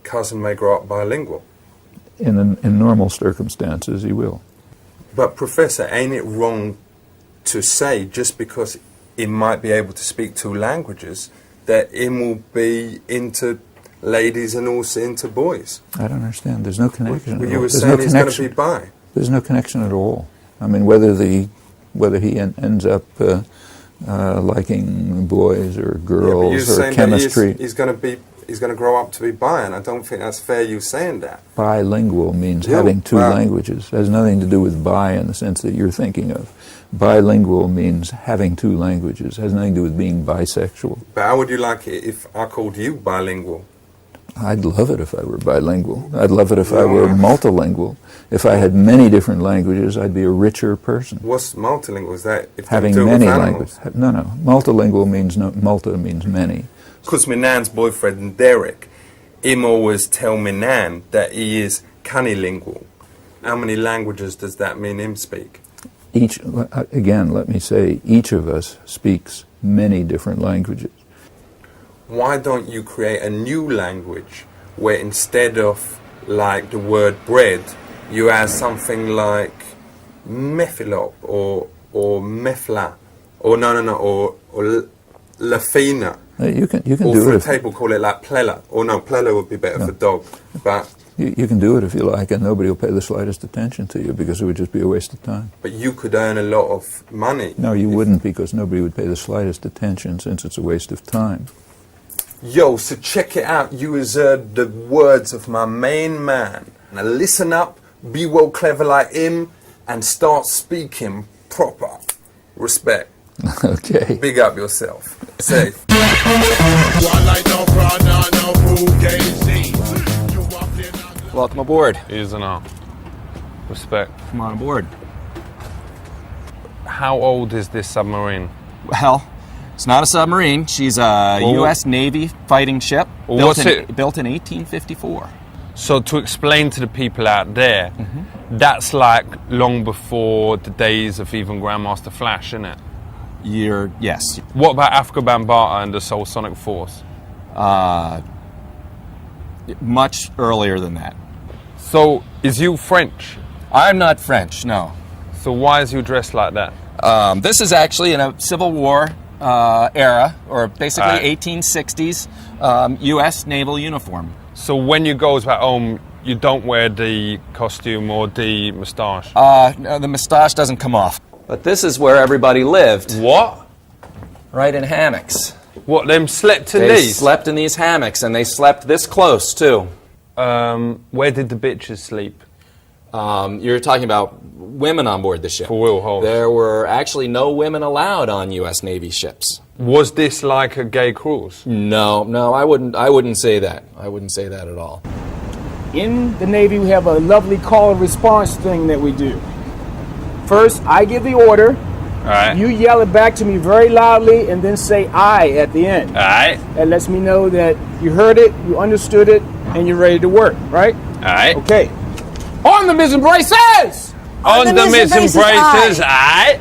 Speaker 5: cousin may grow up bilingual?
Speaker 4: In normal circumstances, he will.
Speaker 5: But Professor, ain't it wrong to say just because he might be able to speak 2 languages that him will be into ladies and also into boys?
Speaker 4: I don't understand. There's no connection.
Speaker 5: Well, you were saying he's going to be bi.
Speaker 4: There's no connection at all. I mean, whether he ends up liking boys or girls or chemistry.
Speaker 5: He's going to grow up to be bi, and I don't think that's fair. You saying that.
Speaker 4: Bilingual means having 2 languages. It has nothing to do with bi in the sense that you're thinking of. Bilingual means having 2 languages. It has nothing to do with being bisexual.
Speaker 5: But how would you like it if I called you bilingual?
Speaker 4: I'd love it if I were bilingual. I'd love it if I were multilingual. If I had many different languages, I'd be a richer person.
Speaker 5: What's multilingual? Is that if
Speaker 4: having many languages? No. Multilingual means multi means many.
Speaker 5: Because my nan's boyfriend Derek, him always tell me nan that he is cunnilingual. How many languages does that mean him speak?
Speaker 4: Again, let me say, each of us speaks many different languages.
Speaker 5: Why don't you create a new language where instead of like the word bread, you add something like methylop or methla or or lafina?
Speaker 4: You can
Speaker 5: or
Speaker 4: do
Speaker 5: for
Speaker 4: it.
Speaker 5: A table, call it like plela. Or no, plela would be better for dog. But
Speaker 4: you can do it if you like, and nobody will pay the slightest attention to you because it would just be a waste of time.
Speaker 5: But you could earn a lot of money.
Speaker 4: No, you wouldn't, because nobody would pay the slightest attention since it's a waste of time.
Speaker 5: Yo, so check it out. You has heard the words of my main man. Now listen up, be well clever like him, and start speaking proper. Respect.
Speaker 4: Okay.
Speaker 5: Big up yourself. Safe.
Speaker 7: Welcome aboard.
Speaker 5: Easy now. Respect.
Speaker 7: Come on aboard.
Speaker 5: How old is this submarine?
Speaker 7: Well, it's not a submarine. She's a U.S. Navy fighting ship built in 1854.
Speaker 5: So to explain to the people out there, that's like long before the days of even Grandmaster Flash, isn't it?
Speaker 7: Yes.
Speaker 5: What about Africa Bambaataa and the Soul Sonic Force?
Speaker 7: Much earlier than that.
Speaker 5: So, is you French?
Speaker 7: I'm not French, no.
Speaker 5: So why is you dressed like that?
Speaker 7: This is actually in a Civil War era, or basically 1860s U.S. naval uniform.
Speaker 5: So when you go back home, you don't wear the costume or the moustache?
Speaker 7: No, the moustache doesn't come off. But this is where everybody lived.
Speaker 5: What?
Speaker 7: Right in hammocks.
Speaker 5: What, them slept in
Speaker 7: these? They
Speaker 5: these?
Speaker 7: slept in these hammocks, and they slept this close, too.
Speaker 5: Where did the bitches sleep?
Speaker 7: You're talking about women on board the ship.
Speaker 5: For real, hold.
Speaker 7: There were actually no women allowed on U.S. Navy ships.
Speaker 5: Was this like a gay cruise?
Speaker 7: No, I wouldn't say that. I wouldn't say that at all.
Speaker 8: In the Navy, we have a lovely call and response thing that we do. First, I give the order.
Speaker 5: All right.
Speaker 8: You yell it back to me very loudly and then say "I" at the end.
Speaker 5: All right.
Speaker 8: That lets me know that you heard it, you understood it, and you're ready to work, right?
Speaker 5: All right.
Speaker 8: Okay. On the mizzen braces!
Speaker 5: On the mizzen braces, aye.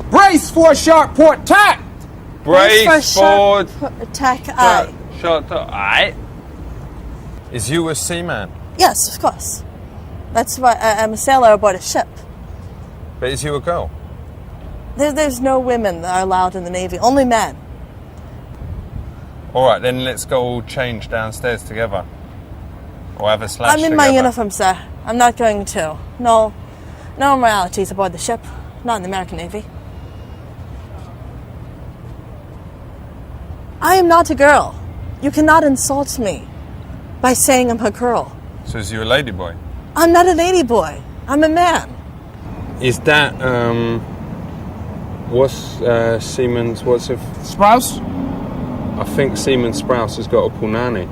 Speaker 8: Brace for sharp port tack!
Speaker 5: Brace for
Speaker 3: tack, aye.
Speaker 5: Short aye. Is you a seaman?
Speaker 3: Yes, of course. That's why I'm a sailor aboard a ship.
Speaker 5: But is you a girl?
Speaker 3: There's no women that are allowed in the Navy, only men.
Speaker 5: All right, then let's go all change downstairs together. Or have a slash
Speaker 3: I'm in my uniform, sir. I'm not going to. No moralities aboard the ship. Not in the American Navy. I am not a girl. You cannot insult me by saying I'm a girl.
Speaker 5: So is you a lady boy?
Speaker 3: I'm not a lady boy. I'm a man.
Speaker 5: Is that, what's Seaman's, what's it?
Speaker 8: Sprouse?
Speaker 5: I think Seaman Sprouse has got a punani.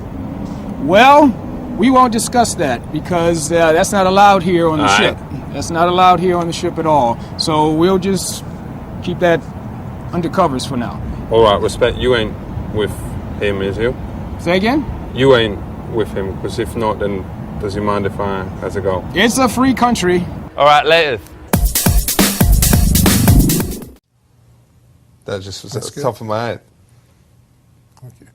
Speaker 8: Well, we won't discuss that because that's not allowed here on the ship. That's not allowed here on the ship at all. So we'll just keep that under covers for now.
Speaker 5: All right, respect. You ain't with him, is you?
Speaker 8: Say again?
Speaker 5: You ain't with him, because if not, then does he mind if I has a go?
Speaker 8: It's a free country.
Speaker 5: All right, later. That just was at the top of my head.
Speaker 9: Thank you.